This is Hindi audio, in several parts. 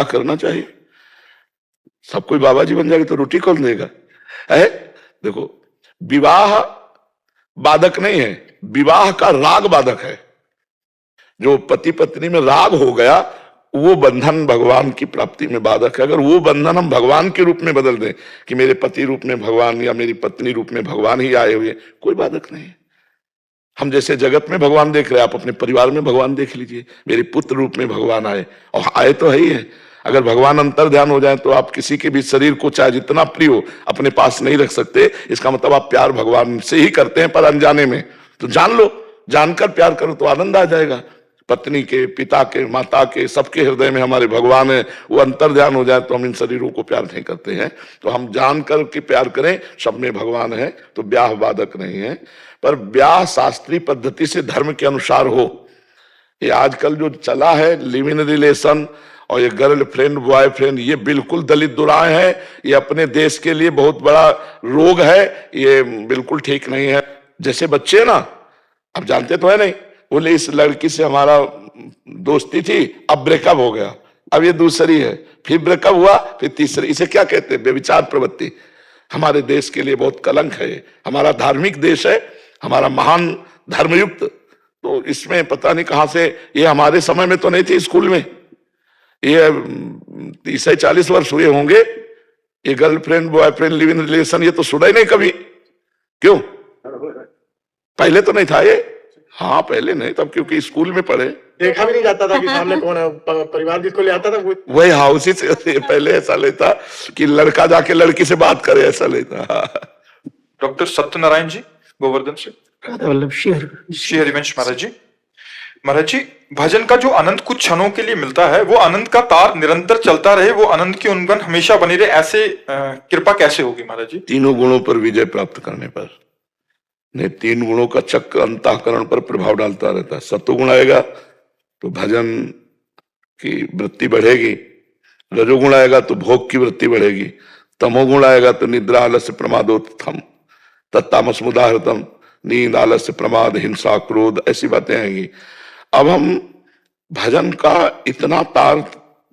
करना चाहिए। सब कोई बाबा जी बन जाएगा तो रोटी कौन देगा? है देखो, विवाह बाधक नहीं है, विवाह का राग बाधक है। जो पति पत्नी में राग हो गया वो बंधन भगवान की प्राप्ति में बाधक है। अगर वो बंधन हम भगवान के रूप में बदल दें कि मेरे पति रूप में भगवान या मेरी पत्नी रूप में भगवान ही आए हुए, कोई बाधक नहीं है। हम जैसे जगत में भगवान देख रहे हैं, आप अपने परिवार में भगवान देख लीजिए। मेरे पुत्र रूप में भगवान आए, और आए तो है ही है। अगर भगवान अंतर ध्यान हो जाए तो आप किसी के भी शरीर को चाहे जितना प्रिय हो अपने पास नहीं रख सकते। इसका मतलब आप प्यार भगवान से ही करते हैं, पर अनजाने में। तो जान लो, जानकर प्यार करो तो आनंद आ जाएगा। पत्नी के, पिता के, माता के, सबके हृदय में हमारे भगवान है। वो अंतर ध्यान हो जाए तो हम इन शरीरों को प्यार नहीं करते हैं। तो हम जानकर के प्यार करें, सब में भगवान है, तो ब्याह बाधक नहीं है। पर ब्याह शास्त्रीय पद्धति से धर्म के अनुसार हो। ये आजकल जो चला है लिव इन रिलेशन और ये गर्लफ्रेंड बॉयफ्रेंड, ये बिल्कुल दलित दुराए है। ये अपने देश के लिए बहुत बड़ा रोग है, ये बिल्कुल ठीक नहीं है। जैसे बच्चे ना, अब जानते तो है नहीं, बोले इस लड़की से हमारा दोस्ती थी, अब ब्रेकअप हो गया, अब ये दूसरी है, फिर ब्रेकअप हुआ, फिर तीसरी। इसे क्या कहते हैं? व्यभिचार प्रवृत्ति। हमारे देश के लिए बहुत कलंक है। हमारा धार्मिक देश है, हमारा महान धर्मयुक्त, तो इसमें पता नहीं कहां से, ये हमारे समय में तो नहीं थी स्कूल में। ये 30-40 वर्ष हुए होंगे, ये girlfriend boyfriend live in relation ये तो सुना ही नहीं कभी। क्यों? पहले तो नहीं था ये। हाँ पहले नहीं, तब क्योंकि स्कूल में पढ़े, देखा भी नहीं जाता था कि सामने कौन है, परिवार जिसको ले आता था वही हाउसी से पहले ऐसा लेता कि लड़का जाके लड़की से बात करे, ऐसा लेता। डॉक्टर सत्यनारायण जी गोवर्धन से। श्री हरिवंश महाराज जी। महाराज जी, भजन का जो आनंद कुछ क्षणों के लिए मिलता है, वो आनंद का तार निरंतर चलता रहे, वो आनंद की उनगन हमेशा बनी रहे, ऐसे कृपा कैसे होगी महाराज जी? तीनों गुणों पर विजय प्राप्त करने पर। नहीं, 3 गुणों का चक्र अंतःकरण पर प्रभाव डालता रहता है। सत्वगुण आएगा तो भजन की वृत्ति बढ़ेगी, रजोगुण आएगा तो भोग की वृत्ति बढ़ेगी, तमोगुण आएगा तो निद्रा आलस्य प्रमादोत्थम तत्तामस मुदाहृतम, नींद आलस्य प्रमाद हिंसा क्रोध, ऐसी बातें आएंगी। अब हम भजन का इतना तार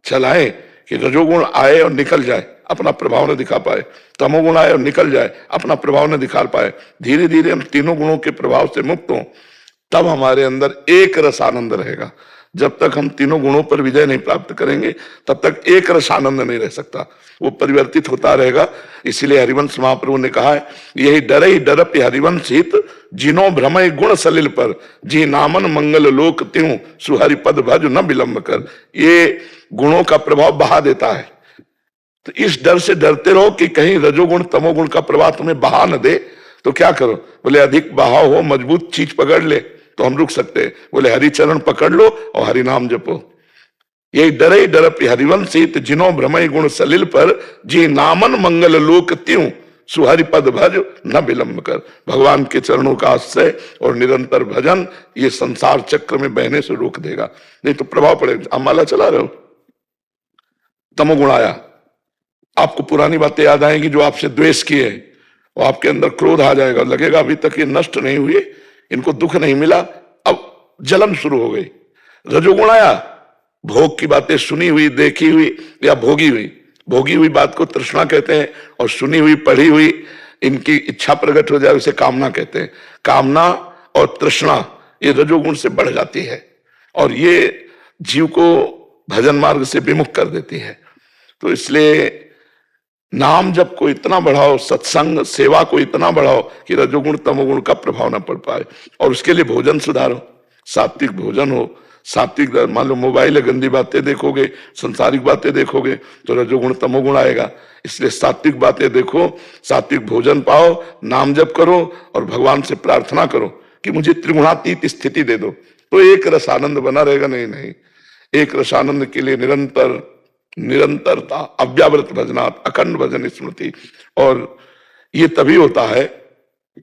चलाएं कि रजोगुण आए और निकल जाए, अपना प्रभाव न दिखा पाए, तमोगुण आए और निकल जाए, अपना प्रभाव न दिखा पाए। धीरे धीरे हम तीनों गुणों के प्रभाव से मुक्त हों, तब हमारे अंदर एक रस आनंद रहेगा। जब तक हम तीनों गुणों पर विजय नहीं प्राप्त करेंगे तब तक एक रस आनंद नहीं रह सकता, वो परिवर्तित होता रहेगा। इसलिए हरिवंश महाप्रभु ने कहा है, यही डर ही डरप हरिवंश हित जिनो भ्रमय गुण सलिल पर, जी नामन मंगल लोक त्यों सुहरि पद भज न विलंब कर। ये गुणों का प्रभाव बहा देता है, तो इस डर से डरते रहो कि कहीं रजोगुण तमोगुण का प्रभाव तुम्हें बहा न दे। तो क्या करो? बोले अधिक बहाव हो, मजबूत चीज पकड़ ले तो हम रुक सकते हैं। बोले हरि चरण पकड़ लो और हरि नाम जपो। यही डरे डरप हरिवंश हित जिनो भ्रमय गुण सलिल पर, जी नामन मंगल लोक त्यों सुहरि पद भज न विलंब कर। भगवान के चरणों का आश्रय और निरंतर भजन ये संसार चक्र में बहने से रोक देगा, नहीं तो प्रभाव पड़ेगा। आप माला चला रहे हो, तमोगुण आया, आपको पुरानी बातें याद आएंगी जो आपसे द्वेष किए, और आपके अंदर क्रोध आ जाएगा, लगेगा अभी तक ये नष्ट नहीं हुए, इनको दुख नहीं मिला, अब जलन शुरू हो गई। रजोगुण आया, भोग की बातें सुनी हुई, देखी हुई या भोगी हुई, भोगी हुई बात को तृष्णा कहते हैं, और सुनी हुई पढ़ी हुई इनकी इच्छा प्रकट हो जाए उसे कामना कहते हैं। कामना और तृष्णा ये रजोगुण से बढ़ जाती है और ये जीव को भजन मार्ग से विमुख कर देती है। तो इसलिए नाम जप को इतना बढ़ाओ, सत्संग सेवा को इतना बढ़ाओ कि रजोगुण तमोगुण का प्रभाव न पड़ पाए। और उसके लिए भोजन सुधारो, सात्विक भोजन हो, सात्विक। मान लो मोबाइल है, गंदी बातें देखोगे, संसारिक बातें देखोगे तो रजोगुण तमोगुण आएगा। इसलिए सात्विक बातें देखो, सात्विक भोजन पाओ, नाम जप करो और भगवान से प्रार्थना करो कि मुझे त्रिगुणातीत स्थिति दे दो, तो एक रस आनंद बना रहेगा। नहीं, एक रस आनंद के लिए निरंतरता, अव्यावृत भजनात्, अखंड भजन स्मृति। और ये तभी होता है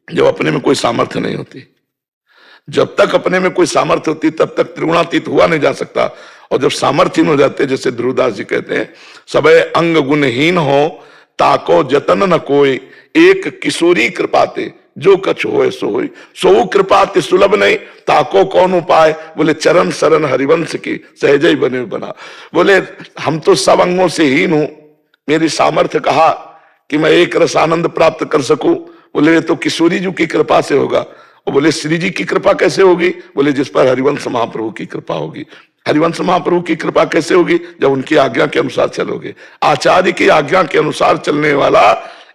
जब अपने में कोई सामर्थ्य नहीं होती। जब तक अपने में कोई सामर्थ्य होती तब तक त्रिगुणातीत हुआ नहीं जा सकता। और जब सामर्थ्यहीन हो जाते, जैसे ध्रुवदास जी कहते हैं, सबे अंग गुणहीन हो ताको जतन न कोई, एक किशोरी कृपाते जो कछ होए सो होई, सो कृपा ति सुलभ नहीं, ताको कौन उपाय। बोले चरण शरण हरिवंश की, सहज ही बने बना। बोले हम तो सब अंगों से हीन हूं, मेरी सामर्थ्य कहा कि मैं एक रस आनंद प्राप्त कर सकूं। बोले ये तो किशोरी जी की कृपा से होगा। और बोले श्री जी की कृपा कैसे होगी? बोले जिस पर हरिवंश महाप्रभु की कृपा होगी। हरिवंश महाप्रभु की कृपा कैसे होगी? जब उनकी आज्ञा के अनुसार चलोगे। आचार्य की आज्ञा के अनुसार चलने वाला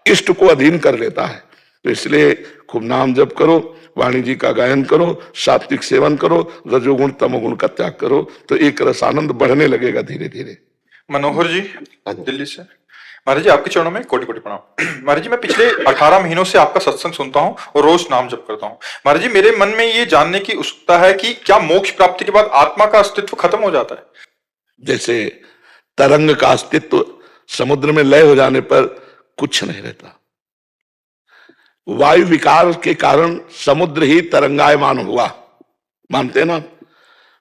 इष्ट को अधीन कर लेता है। तो इसलिए खूब नाम जप करो, वाणी जी का गायन करो, सात्विक सेवन करो, रजोगुण तमोगुण का त्याग करो, तो एक रस आनंद बढ़ने लगेगा धीरे धीरे। मनोहर जी दिल्ली से। महाराज जी आपके चरणों में कोटि कोटि प्रणाम। महाराज जी मैं पिछले 18 महीनों से आपका सत्संग सुनता हूं और रोज नाम जप करता हूं। महाराज जी मेरे मन में ये जानने की उत्सुकता है कि क्या मोक्ष प्राप्ति के बाद आत्मा का अस्तित्व खत्म हो जाता है? जैसे तरंग का अस्तित्व समुद्र में लय हो जाने पर कुछ नहीं रहता। वायु विकार के कारण समुद्र ही तरंगायमान हुआ, मानते हैं ना?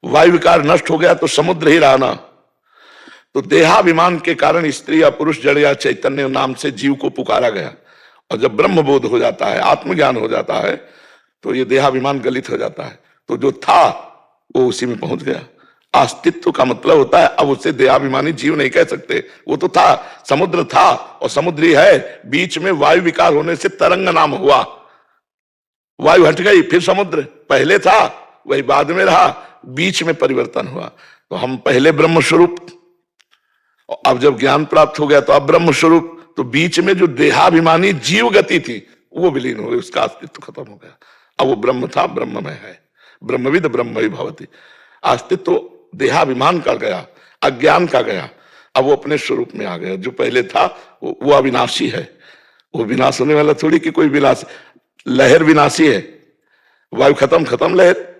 वायु विकार नष्ट हो गया तो समुद्र ही रहा ना। तो देहाभिमान के कारण स्त्री या पुरुष जड़ या चैतन्य नाम से जीव को पुकारा गया। और जब ब्रह्म बोध हो जाता है, आत्मज्ञान हो जाता है, तो ये देहाभिमान गलित हो जाता है। तो जो था वो उसी में पहुंच गया। अस्तित्व का मतलब होता है, अब उसे देहाभिमानी जीव नहीं कह सकते। वो तो था, समुद्र था और समुद्र ही है। बीच में वायु विकार होने से तरंग नाम हुआ, वायु हट गई, फिर समुद्र पहले था वही बाद में रहा, बीच में परिवर्तन हुआ। तो हम पहले ब्रह्म स्वरूप, अब जब ज्ञान प्राप्त हो गया तो अब ब्रह्म स्वरूप। तो बीच में जो देहाभिमानी जीव गति थी वो विलीन हो गई, उसका अस्तित्व खत्म हो गया। अब वो ब्रह्म था, ब्रह्म में है। ब्रह्मविद ब्रह्म भवति। अस्तित्व देहाभिमान का गया, अज्ञान का गया, अब वो अपने स्वरूप में आ गया। जो पहले था वो अविनाशी है। वो विनाश होने वाला थोड़ी कि कोई विनाश, लहर विनाशी है। वायु खत्म, खत्म लहर।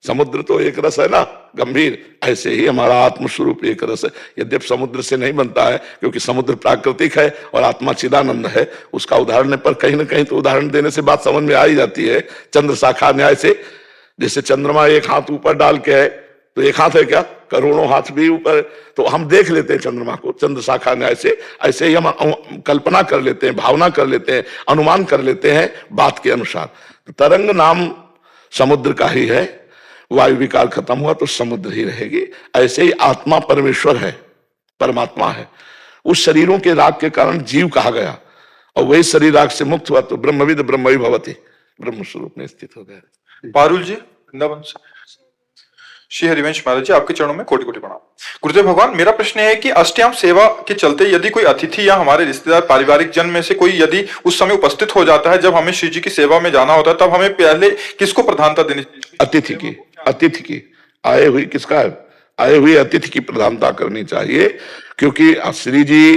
समुद्र तो एक रस है ना, गंभीर। ऐसे ही हमारा आत्म स्वरूप एक रस है। यद्यपि समुद्र से नहीं बनता है, क्योंकि समुद्र प्राकृतिक है और आत्मा चिदानंद है। उसका उदाहरण पर कहीं ना कहीं तो उदाहरण देने से बात समझ में आ ही जाती है। चंद्र शाखा न्याय से, जैसे चंद्रमा एक हाथ ऊपर डाल के है तो एक हाथ है क्या? करोड़ों हाथ भी ऊपर। तो हम देख लेते हैं चंद्रमा को चंद्र शाखा न्याय से। ऐसे ही हम कल्पना कर लेते हैं, भावना कर लेते हैं, अनुमान कर लेते हैं बात के अनुसार। तो तरंग नाम समुद्र का ही है। वायु विकार खत्म हुआ तो समुद्र ही रहेगी। ऐसे ही आत्मा परमेश्वर है, परमात्मा है। उस शरीरों के राग के कारण जीव कहा गया, और वही शरीर राग से मुक्त हुआ तो ब्रह्मविद ब्रह्म भवति, ब्रह्म स्वरूप में स्थित हो गया। पारुल जी वृंदावन से। श्री हरिवंश महाराज जी आपके चरणों में कोटि कोटि प्रणाम। गुरुदेव भगवान, मेरा प्रश्न है कि अष्टयाम सेवा के चलते यदि कोई अतिथि या हमारे रिश्तेदार पारिवारिक जन में से कोई यदि उस समय उपस्थित हो जाता है जब हमें श्री जी की सेवा में जाना होता है, तब हमें पहले किसको प्रधानता देनी चाहिए? अतिथि की। अतिथि की आए हुई किसका है? आए हुए अतिथि की प्रधानता करनी चाहिए। क्योंकि श्री जी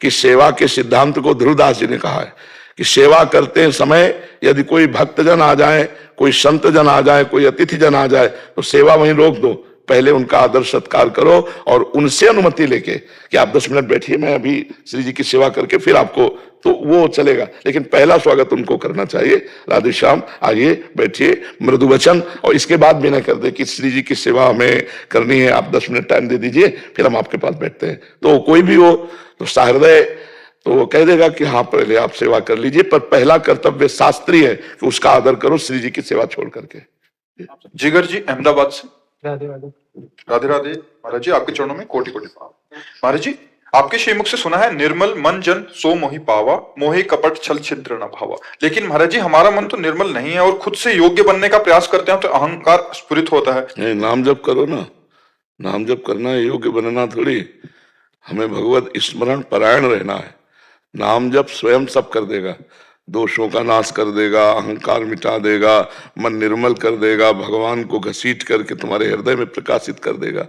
की सेवा के सिद्धांत को ध्रुवदास जी ने कहा है कि सेवा करते समय यदि कोई भक्तजन आ जाए, कोई संत जन आ जाए, कोई अतिथि जन आ जाए, तो सेवा वहीं रोक दो। पहले उनका आदर सत्कार करो और उनसे अनुमति लेके कि आप 10 मिनट बैठिए, मैं अभी श्री जी की सेवा करके फिर आपको, तो वो चलेगा। लेकिन पहला स्वागत उनको करना चाहिए। राधे श्याम आइए, बैठिए, मृदु वचन, और इसके बाद विनय कर दे कि श्री जी की सेवा हमें करनी है, आप 10 मिनट टाइम दे दीजिए, फिर हम आपके पास बैठते हैं। तो कोई भी हो तो सहृदय तो वो कह देगा कि हाँ पहले आप सेवा कर लीजिए, पर पहला कर्तव्य शास्त्रीय है कि उसका आदर करो श्री जी की सेवा छोड़ करके। जिगर जी अहमदाबाद से। राधे राधे। राधे राधे महाराज जी आपके चरणों में कोटि कोटि प्रणाम। महाराज जी आपके श्रीमुख से सुना है, निर्मल मन जन सो मोहि पावा, मोहि कपट छल छिद्र न भावा। लेकिन महाराज जी हमारा मन तो निर्मल नहीं है और खुद से योग्य बनने का प्रयास करते हैं तो अहंकार स्फुरित होता है। नाम जप करो ना, नाम जप करना है, योग्य बनना थोड़ी। हमें भगवत स्मरण परायण रहना है। नाम जप स्वयं सब कर देगा, दोषों का नाश कर देगा, अहंकार मिटा देगा, मन निर्मल कर देगा, भगवान को घसीट करके तुम्हारे हृदय में प्रकाशित कर देगा।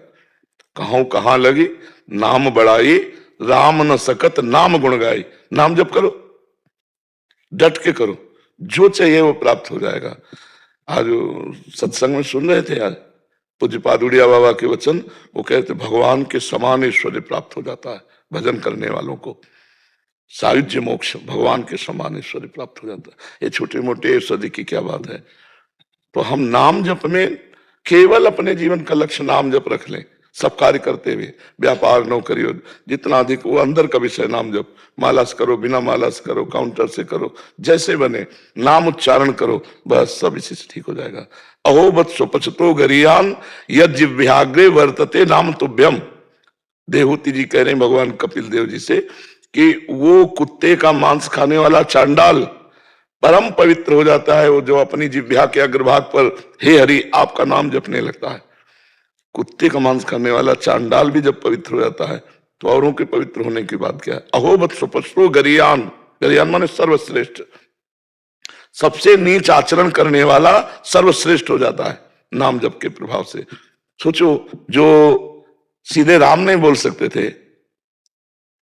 कहूं कहां लगी नाम बढ़ाई, राम न सकत नाम गुण गाई। नाम जप करो, डट के करो, जो चाहिए वो प्राप्त हो जाएगा। आज सत्संग में सुन रहे थे यार, पूज्य पादुड़िया बाबा के वचन, वो कहते भगवान के समान ऐश्वर्य प्राप्त हो जाता है भजन करने वालों को। सायुज्य मोक्ष, भगवान के समान ऐश्वर्य प्राप्त हो जाता है। ये छोटे मोटे ऐश्वर्य की क्या बात है। तो हम नाम जप में केवल अपने जीवन का लक्ष्य नाम जप रख लें, सब कार्य करते हुए, व्यापार, नौकरी, जितना अधिक वो अंदर का विषय नाम जप, माला से करो, बिना माला से करो, काउंटर से करो, जैसे बने नाम उच्चारण करो, बस सब इसी से ठीक हो जाएगा। अहोबत स्वपचतो गरियान यद जिह्वाग्रे वर्तते नाम तुभ्यम। देवहूति जी कह रहे हैं भगवान कपिल देव जी से कि वो कुत्ते का मांस खाने वाला चांडाल परम पवित्र हो जाता है, वो जो अपनी जिह्वा के अग्रभाग पर हे हरि आपका नाम जपने लगता है। कुत्ते का मांस खाने वाला चांडाल भी जब पवित्र हो जाता है तो औरों के पवित्र होने की बात क्या है। अहोबत स्वपचतो गरियान, गरियान माने सर्वश्रेष्ठ, सबसे नीच आचरण करने वाला सर्वश्रेष्ठ हो जाता है नाम जप के प्रभाव से। सोचो, जो सीधे राम नहीं बोल सकते थे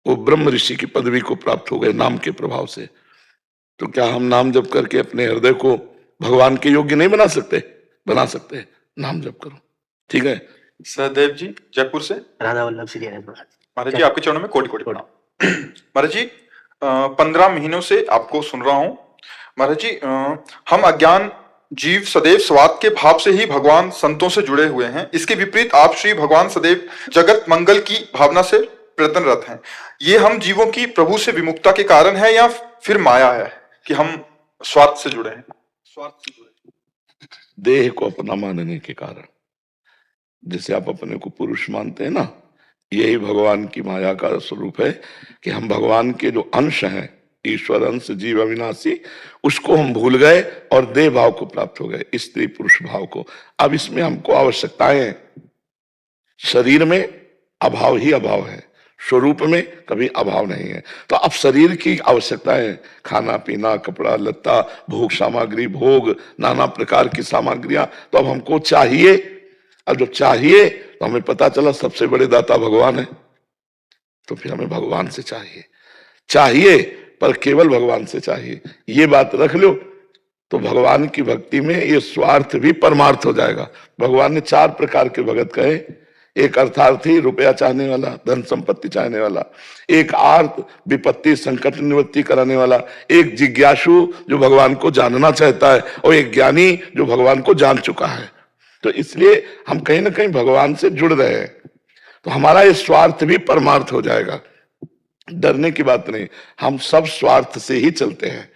वो ब्रह्म ऋषि की पदवी को प्राप्त हो गए नाम के प्रभाव से। तो क्या हम नाम जप करके अपने हृदय को भगवान के योग्य नहीं बना सकते? बना सकते हैं, नाम जप करो, ठीक है। सहदेव जी जयपुर से। राधा वल्लभ श्री हरि महाराज जी आपके चरणों में कोटि कोटि प्रणाम। महाराज जी 15 महीनों से आपको सुन रहा हूं। महाराज जी हम अज्ञान जीव सदैव स्वार्थ के भाव से ही भगवान संतों से जुड़े हुए हैं। इसके विपरीत आप श्री भगवान सदैव जगत मंगल की भावना से प्रयत्नरत हैं। ये हम जीवों की प्रभु से विमुखता के कारण है या फिर माया है कि हम स्वार्थ से जुड़े हैं? स्वार्थ से जुड़े, देह को अपना मानने के कारण, जैसे आप अपने को पुरुष मानते हैं ना, यही भगवान की माया का स्वरूप है कि हम भगवान के जो अंश हैं, ईश्वर अंश जीव अविनाशी, उसको हम भूल गए और देह भाव को प्राप्त हो गए, स्त्री पुरुष भाव को। अब इसमें हमको आवश्यकताएं हैं, शरीर में अभाव ही अभाव है, स्वरूप में कभी अभाव नहीं है। तो अब शरीर की आवश्यकताएं, खाना पीना, कपड़ा लत्ता, भोग सामग्री, भोग नाना प्रकार की सामग्रियां, तो अब हमको चाहिए। अब जब चाहिए तो हमें पता चला सबसे बड़े दाता भगवान है, तो फिर हमें भगवान से चाहिए पर केवल भगवान से चाहिए, ये बात रख लो। तो भगवान की भक्ति में ये स्वार्थ भी परमार्थ हो जाएगा। भगवान ने 4 प्रकार के भगत कहे, एक अर्थार्थी रुपया चाहने वाला, धन संपत्ति चाहने वाला, एक आर्त विपत्ति संकट निवृत्ति कराने वाला, एक जिज्ञासु जो भगवान को जानना चाहता है, और एक ज्ञानी जो भगवान को जान चुका है। तो इसलिए हम कहीं ना कहीं भगवान से जुड़ रहे हैं, तो हमारा ये स्वार्थ भी परमार्थ हो जाएगा। डरने की बात नहीं, हम सब स्वार्थ से ही चलते हैं।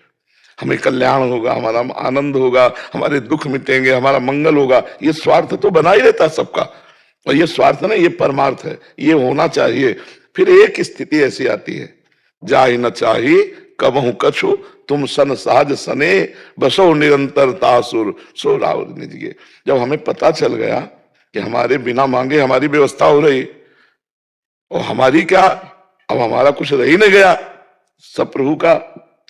हमें कल्याण होगा, हमारा आनंद होगा, हमारे दुख मिटेंगे, हमारा मंगल होगा, ये स्वार्थ तो बना ही रहता है सबका। और ये स्वार्थ नहीं, ये परमार्थ है, ये होना चाहिए। फिर एक स्थिति ऐसी आती है, जाहि न चाही कबहु कछु तुम सन सहज सने बसो निरंतर तासुर सो राउर निजगे। जब हमें पता चल गया कि हमारे बिना मांगे हमारी व्यवस्था हो रही, और हमारी क्या, अब हमारा कुछ रह ही नहीं गया सब प्रभु का,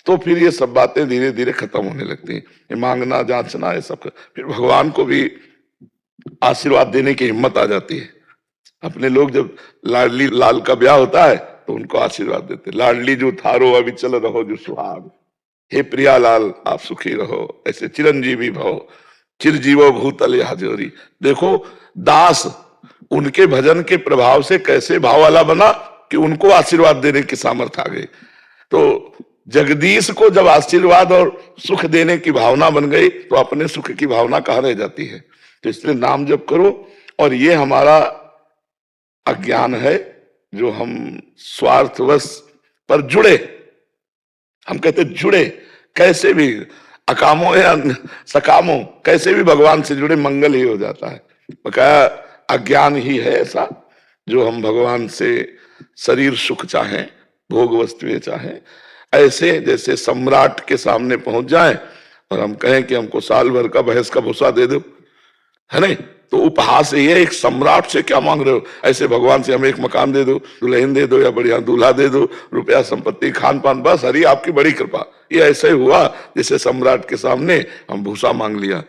तो फिर ये सब बातें धीरे धीरे खत्म होने लगती हैं। ये मांगना जांचना ये सब, फिर भगवान को भी आशीर्वाद देने की हिम्मत आ जाती है। अपने लोग जब लाडली लाल का ब्याह होता है तो उनको आशीर्वाद देते, लाडली जो थारो अभी चल रहो जो सुहाग, हे प्रिया लाल आप सुखी रहो, ऐसे चिरंजीवी भव चिरजीवो भूतल हाजोरी। देखो दास उनके भजन के प्रभाव से कैसे भाव वाला बना कि उनको आशीर्वाद देने की सामर्थ्य आ गई। तो जगदीश को जब आशीर्वाद और सुख देने की भावना बन गई तो अपने सुख की भावना कहाँ रह जाती है। तो इसलिए नाम जप करो, और ये हमारा अज्ञान है जो हम स्वार्थवश पर जुड़े, हम कहते जुड़े कैसे भी, अकामो या सकामो, कैसे भी भगवान से जुड़े मंगल ही हो जाता है। बकाया अज्ञान ही है ऐसा जो हम भगवान से शरीर सुख चाहें, भोग वस्तुएं चाहें। ऐसे जैसे सम्राट के सामने पहुंच जाएं और हम कहें कि हमको साल भर का भैंस का भूसा दे दो, है नहीं, तो उपहास ये है, एक सम्राट से क्या मांग रहे हो। ऐसे भगवान से हमें एक मकान दे दो, दुल्हन दे दो, या बढ़िया दूल्हा दे दो, रुपया संपत्ति खान पान, बस हरी आपकी बड़ी कृपा। ये ऐसे हुआ जैसे सम्राट के सामने हम भूसा मांग लिया।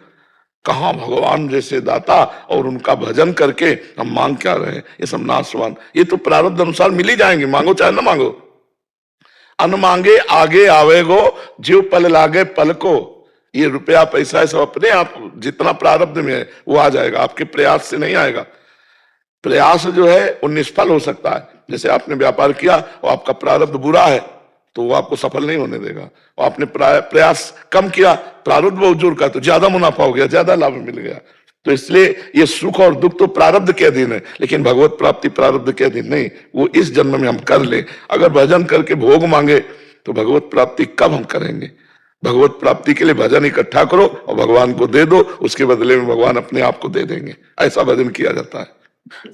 कहाँ भगवान जैसे दाता और उनका भजन करके हम मांग क्या रहे हैं, ये सब नाशवान। ये तो प्रारब्ध अनुसार मिल ही जाएंगे, मांगो चाहे ना मांगो। अन मांगे आगे आवेगो जीव पल लागे पल को। ये रुपया पैसा है सब अपने आप जितना प्रारब्ध में है वो आ जाएगा, आपके प्रयास से नहीं आएगा। प्रयास जो है वो निष्फल हो सकता है। जैसे आपने व्यापार किया और आपका प्रारब्ध बुरा है तो वो आपको सफल नहीं होने देगा। और आपने प्रयास कम किया, प्रारब्ध बहुत जोर का, तो ज्यादा मुनाफा हो गया, ज्यादा लाभ मिल गया। तो इसलिए ये सुख और दुख तो प्रारब्ध के अधीन है, लेकिन भगवत प्राप्ति प्रारब्ध के अधीन नहीं। वो इस जन्म में हम कर ले। अगर भजन करके भोग मांगे तो भगवत प्राप्ति कब हम करेंगे? भगवत प्राप्ति के लिए भजन इकट्ठा करो और भगवान को दे दो, उसके बदले में भगवान अपने आप को दे देंगे। ऐसा भजन किया जाता है।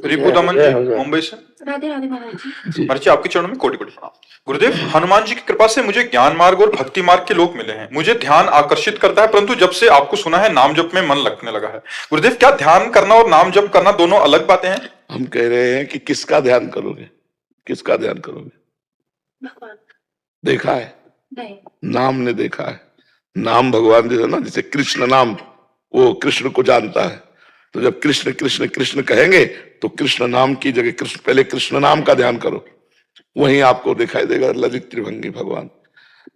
रिपु दमन जी मुंबई से। राधे राधे महाराज जी। महाराज जी आपके चरणों में कोटि कोटि प्रणाम। गुरुदेव, हनुमान जी की कृपा से मुझे ज्ञान मार्ग और भक्ति मार्ग के लोग मिले हैं। मुझे ध्यान आकर्षित करता है, परंतु जब से आपको सुना है नाम जप में मन लगने लगा है। गुरुदेव, क्या ध्यान करना और नाम जप करना दोनों अलग बातें हैं? हम कह रहे हैं कि किसका ध्यान करोगे? किसका ध्यान करोगे? भगवान देखा है? नहीं। नाम ने देखा है। नाम भगवान जैसे ना, जैसे कृष्ण नाम, वो कृष्ण को जानता है। तो जब कृष्ण कृष्ण कृष्ण कहेंगे तो कृष्ण नाम की जगह कृष्ण, पहले कृष्ण नाम का ध्यान करो, वहीं आपको दिखाई देगा ललित त्रिभंगी भगवान।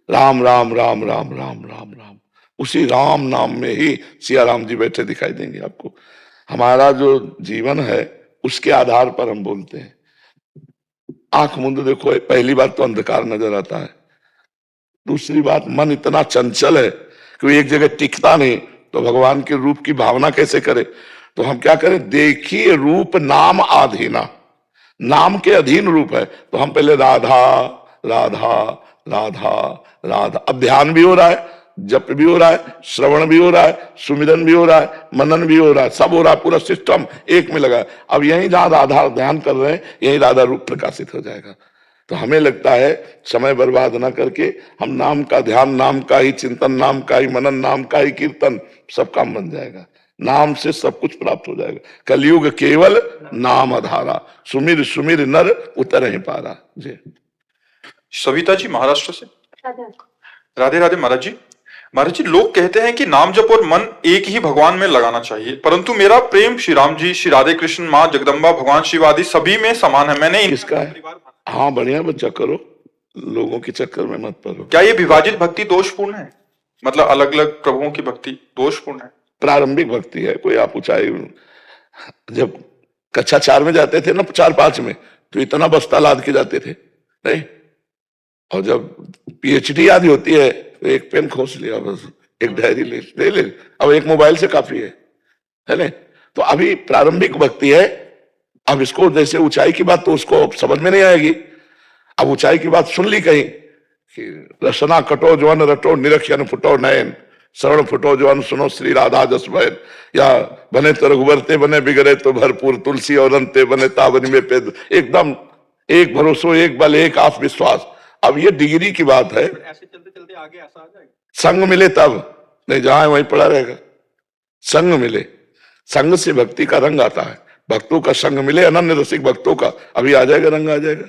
राम राम राम राम राम राम राम, उसी राम नाम में ही सिया राम जी बैठे दिखाई देंगे आपको। हमारा जो जीवन है उसके आधार पर हम बोलते हैं। आंख मूंद देखो, पहली बात तो अंधकार नजर आता है, दूसरी बात मन इतना चंचल है कि वो एक जगह टिकता नहीं, तो भगवान के रूप की भावना कैसे करे? तो हम क्या करें? देखिए रूप नाम आधीना, नाम के अधीन रूप है, तो हम पहले राधा राधा राधा राधा, अब ध्यान भी हो रहा है, जप भी हो रहा है, श्रवण भी हो रहा है, सुमिरन भी हो रहा है, मनन भी हो रहा है, सब हो रहा है, पूरा सिस्टम एक में लगा है। अब यही जहां राधा ध्यान कर रहे हैं, यही राधा रूप प्रकाशित हो जाएगा। तो हमें लगता है समय बर्बाद ना करके हम नाम का ध्यान, नाम का ही चिंतन, नाम का ही मनन, नाम का ही कीर्तन, सब काम बन जाएगा। नाम से सब कुछ प्राप्त हो जाएगा। कलयुग केवल नाम आधारा, सुमिर सुमिर नर उतर ही पारा। जी सविता जी महाराष्ट्र से। राधे राधे राधे महाराज जी। महाराज जी, लोग कहते हैं कि नाम जप और मन एक ही भगवान में लगाना चाहिए, परंतु मेरा प्रेम श्री राम जी, श्री राधे कृष्ण, माँ जगदम्बा, भगवान शिव आदि सभी में समान है। मैंने इसका है। हाँ बढ़िया बच्चा, करो, लोगों के चक्कर में मत पड़ो। क्या ये विभाजित भक्ति दोषपूर्ण है? मतलब अलग अलग प्रभुओं की भक्ति दोषपूर्ण है? प्रारंभिक भक्ति है। कोई आप ऊंचाई, जब कक्षा 4 में जाते थे ना, 4-5 में, तो इतना बस्ता लाद के जाते थे नहीं, और जब पीएचडी आदि होती है तो एक पेन खोस लिया, बस एक डायरी ले ले, अब एक मोबाइल से काफी है ना? तो अभी प्रारंभिक भक्ति है। अब इसको जैसे ऊंचाई की बात तो उसको समझ में नहीं आएगी। अब ऊंचाई की बात सुन ली कहीं कि रसना कटो जवन रटो निरक्षण फुटो नयन, शरण फुटो जवन सुनो श्री राधा जस भयन, या बने तो रघुवर ते बने बिगड़े तो भरपूर, तुलसी और अंते बने तावनी में पेद। एकदम एक भरोसो, एक बल, एक आत्म विश्वास। अब ये डिग्री की बात है। ऐसे चलते चलते आगे ऐसा आ जाएगा। संग मिले तब नहीं, जहां वहीं पड़ा रहेगा। संग मिले, संग से भक्ति का रंग आता है। भक्तों का संग मिले, अनन्य रसिक भक्तों का, अभी आ जाएगा, रंग आ जाएगा।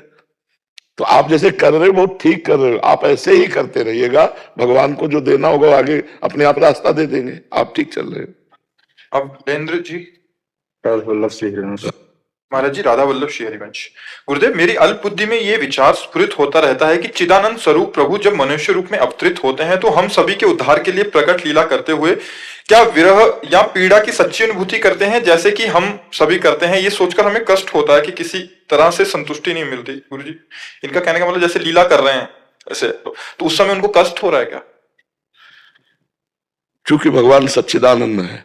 तो आप जैसे कर रहे हो बहुत ठीक कर रहे हो, आप ऐसे ही करते रहिएगा। भगवान को जो देना होगा आगे अपने आप रास्ता दे देंगे। आप ठीक चल रहे हो। अब बेंद्र जी। राधा वल्लभ श्री हरिवंश। महाराज जी, राधा वल्लभ श्री हरिवंश। गुरुदेव, मेरी अल्प बुद्धि में ये विचार स्फुरित होता रहता है कि चिदानंद स्वरूप प्रभु जब मनुष्य रूप में अवतरित होते हैं तो हम सभी के उद्धार के लिए प्रकट लीला करते हुए क्या विरह या पीड़ा की सच्ची अनुभूति करते हैं, जैसे कि हम सभी करते हैं? ये सोचकर हमें कष्ट होता है कि किसी तरह से संतुष्टि नहीं मिलती। गुरु जी, इनका कहने का मतलब जैसे लीला कर रहे हैं ऐसे, तो उस समय उनको कष्ट हो रहा है क्या? चूंकि भगवान सच्चिदानंद है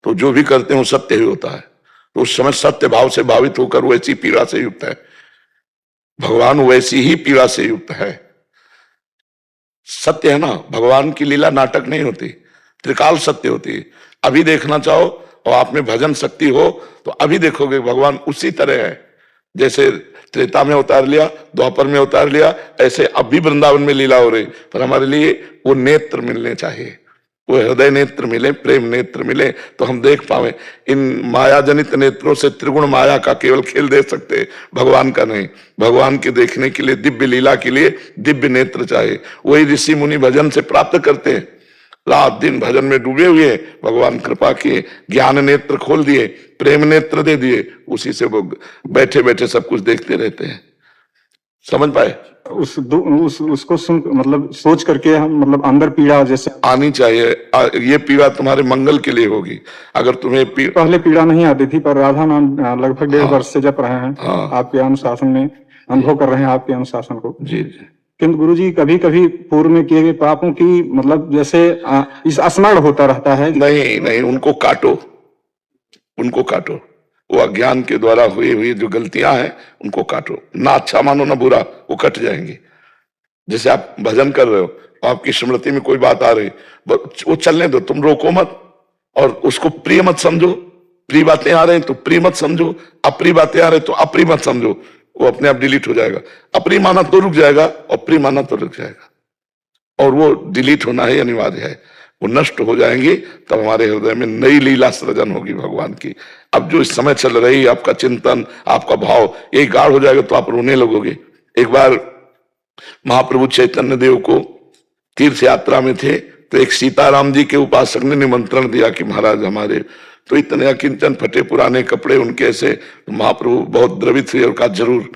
तो जो भी करते हैं वो सत्य ही होता है। तो उस समय सत्य भाव से भावित होकर वैसी पीड़ा से युक्त है। भगवान वैसी ही पीड़ा से युक्त है। सत्य है ना, भगवान की लीला नाटक नहीं होती, त्रिकाल सत्य होती है। अभी देखना चाहो और आप में भजन शक्ति हो तो अभी देखोगे भगवान उसी तरह है जैसे त्रेता में उतार लिया, द्वापर में उतार लिया, ऐसे अब भी वृंदावन में लीला हो रही। पर हमारे लिए वो नेत्र मिलने चाहिए, वो हृदय नेत्र मिले, प्रेम नेत्र मिले, तो हम देख पावे। इन माया जनित नेत्रों से त्रिगुण माया का केवल खेल देख सकते, भगवान का नहीं। भगवान के देखने के लिए, दिव्य लीला के लिए दिव्य नेत्र चाहिए। वही ऋषि मुनि भजन से प्राप्त करते हैं, रात दिन भजन में डूबे हुए। भगवान कृपा किए, ज्ञान नेत्र खोल दिए, प्रेम नेत्र दे दिए, उसी से वो बैठे बैठे सब कुछ देखते रहते हैं। समझ पाए? उसको सुन, मतलब सोच करके हम, मतलब अंदर पीड़ा जैसे आनी चाहिए। ये पीड़ा तुम्हारे मंगल के लिए होगी। अगर तुम्हें पहले पीड़ा नहीं आती थी, पर राधा नाम लगभग 1.5 वर्ष से जप रहे हैं। आपके अनुशासन में अनुभव कर रहे हैं, आपके अनुशासन को। जी जी। किंतु गुरुजी कभी कभी पूर्व में किए गए पापों की, मतलब जैसे स्मरण होता रहता है। नहीं नहीं, उनको काटो, उनको काटो, वो अज्ञान के द्वारा हुई हुई जो गलतियां हैं उनको काटो, ना अच्छा मानो ना बुरा, वो कट जाएंगे। जैसे आप भजन कर रहे हो, आपकी स्मृति में कोई बात आ रही, वो चलने दो, तुम रोको मत और उसको प्रिय मत समझो। प्रिय बातें आ रही तो प्रिय मत समझो, अप्रिय बातें आ रही तो अप्रिय मत समझो, वो अपने आप डिलीट हो जाएगा। अप्रिय माना तो रुक जाएगा और प्रिय माना तो रुक जाएगा, और वो डिलीट होना ही अनिवार्य है। वो नष्ट हो जाएंगे तब हमारे हृदय में नई लीला सृजन होगी भगवान की। अब जो इस समय चल रही आपका चिंतन, आपका भाव, ये गाढ़ हो जाएगा तो आप रोने लगोगे। एक बार महाप्रभु चैतन्य देव को तीर्थ यात्रा में थे तो एक सीताराम जी के उपासक ने निमंत्रण दिया कि महाराज हमारे, तो इतने अकिंचन फटे पुराने कपड़े उनके ऐसे, तो महाप्रभु बहुत द्रवित हुए और कहा जरूर।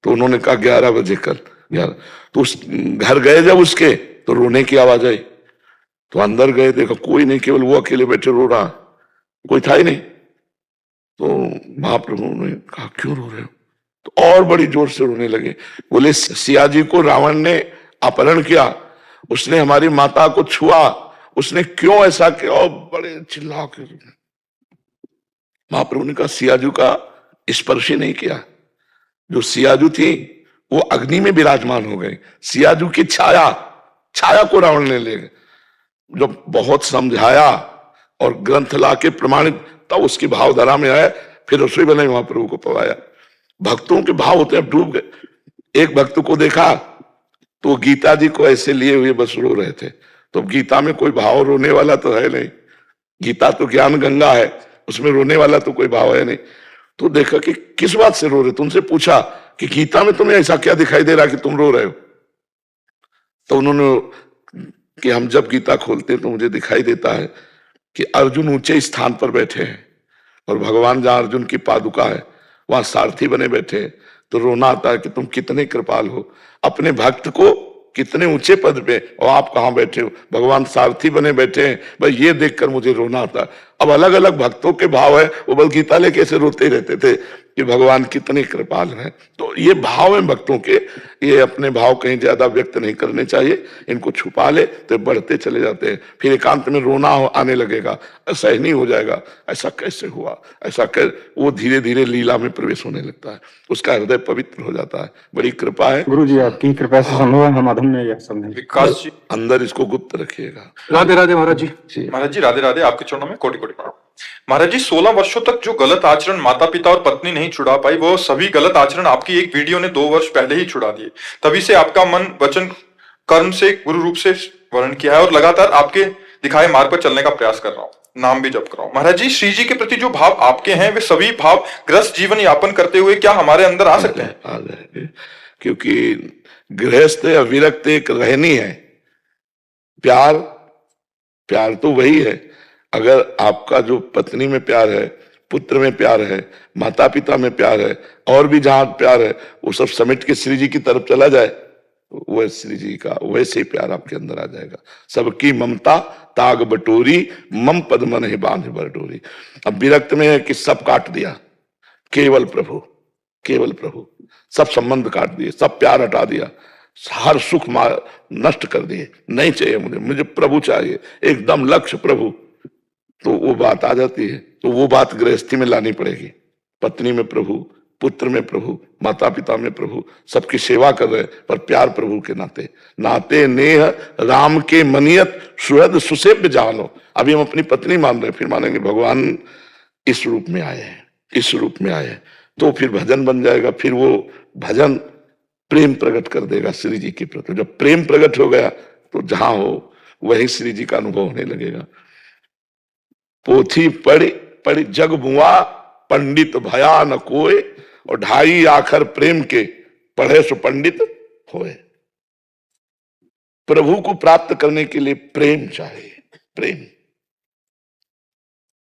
तो उन्होंने कहा 11 बजे कल 11। तो उस घर गए जब उसके तो रोने की आवाज आई, तो अंदर गए, देखा कोई नहीं, केवल वो अकेले बैठे रो रहा, कोई था ही नहीं। तो महाप्रभु ने कहा क्यों रो रहे हो? तो और बड़ी जोर से रोने लगे। बोले सिया जी को रावण ने अपहरण किया, उसने हमारी माता को छुआ, उसने क्यों ऐसा किया? और बड़े चिल्ला के महाप्रभु ने कहा सियाजू का स्पर्श ही नहीं किया। जो सियाजू थी वो अग्नि में विराजमान हो गई, सियाजू की छाया को रावण ने ले गए। जब बहुत समझाया और ग्रंथ ला के प्रमाणित, तब उसकी भावधारा में आया, फिर रसोई बनाई, महाप्रभु को पवाया। भक्तों के भाव होते अब डूब गए। एक भक्त को देखा तो गीता जी को ऐसे लिए हुए बस रो रहे थे। तो गीता में कोई भाव रोने वाला तो है नहीं, गीता तो ज्ञान गंगा है, उसमें रोने वाला तो कोई भाव है नहीं। तो देखा कि किस बात से रो रहे, तुमसे पूछा कि गीता में तुम्हें ऐसा क्या दिखाई दे रहा कि तुम रो रहे हो? तो उन्होंने कि हम जब गीता खोलते हैं तो मुझे दिखाई देता है कि अर्जुन ऊंचे स्थान पर बैठे हैं और भगवान जहां अर्जुन की पादुका है वहां सारथी बने बैठे हैं। तो रोना आता है कि तुम कितने कृपाल हो, अपने भक्त को कितने ऊंचे पद पे और आप कहां बैठे हो, भगवान सारथी बने बैठे हैं। भाई ये देखकर मुझे रोना आता है। अब अलग अलग भक्तों के भाव है, वो बल गीता लेके ऐसे रोते रहते थे कि भगवान कितने कृपाल हैं। तो ये भाव है भक्तों के, ये अपने भाव कहीं ज्यादा व्यक्त नहीं करने चाहिए, इनको छुपा ले तो बढ़ते चले जाते हैं, फिर एकांत में रोना आने लगेगा, ऐसा ही नहीं हो जाएगा, ऐसा कैसे हुआ, ऐसा कर, वो धीरे धीरे लीला में प्रवेश होने लगता है, उसका हृदय पवित्र हो जाता है। बड़ी कृपा है गुरु जी, आपकी कृपा से संभव है, हम अधम में यह सब नहीं। विकास जी, अंदर इसको गुप्त रखिएगा। राधे राधे महाराज जी। महाराज जी राधे राधे, आपके चरणों में कोटि कोटि प्रणाम। महाराज जी 16 वर्षों तक जो गलत आचरण माता पिता और पत्नी नहीं छुड़ा पाई, वो सभी गलत आचरण आपकी एक वीडियो ने 2 वर्ष पहले ही छुड़ा दिए। तभी से आपका मन वचन कर्म से गुरु रूप से वर्ण किया है और लगातार आपके दिखाए मार्ग पर चलने का प्रयास कर रहा हूँ, नाम भी जप कर रहा हूँ। महाराज जी श्री जी के प्रति जो भाव आपके हैं वे सभी भाव गृहस्थ जीवन यापन करते हुए क्या हमारे अंदर आ सकते हैं? आ जाएंगे, क्योंकि गृहस्थ या विरक्त एक रहनी है। प्यार तो वही है। अगर आपका जो पत्नी में प्यार है, पुत्र में प्यार है, माता पिता में प्यार है, और भी जहां प्यार है, वो सब समेट के श्री जी की तरफ चला जाए, वह श्री जी का वैसे ही प्यार आपके अंदर आ जाएगा। सबकी ममता ताग बटोरी, मम पद मन ही बांध बरडोरी। अब विरक्त में है कि सब काट दिया, केवल प्रभु, सब संबंध काट दिए, सब प्यार हटा दिया, हर सुख नष्ट कर दिए, नहीं चाहिए मुझे प्रभु चाहिए, एकदम लक्ष्य प्रभु। तो वो बात आ जाती है। तो वो बात गृहस्थी में लानी पड़ेगी। पत्नी में प्रभु, पुत्र में प्रभु, माता पिता में प्रभु, सबकी सेवा कर रहे पर प्यार प्रभु के नाते नेह राम के मनियत सुहृद सुसेव्य जानो। अभी हम अपनी पत्नी मान रहे, फिर मानेंगे भगवान इस रूप में आए हैं, तो फिर भजन बन जाएगा। फिर वो भजन प्रेम प्रकट कर देगा श्री जी के प्रति। जब प्रेम प्रकट हो गया तो जहां हो वही श्री जी का अनुभव होने लगेगा। पोथी पढ़ी जग बुआ, पंडित भया न कोय, और 2.5 आखर प्रेम के पढ़े सो पंडित होए। प्रभु को प्राप्त करने के लिए प्रेम चाहिए, प्रेम।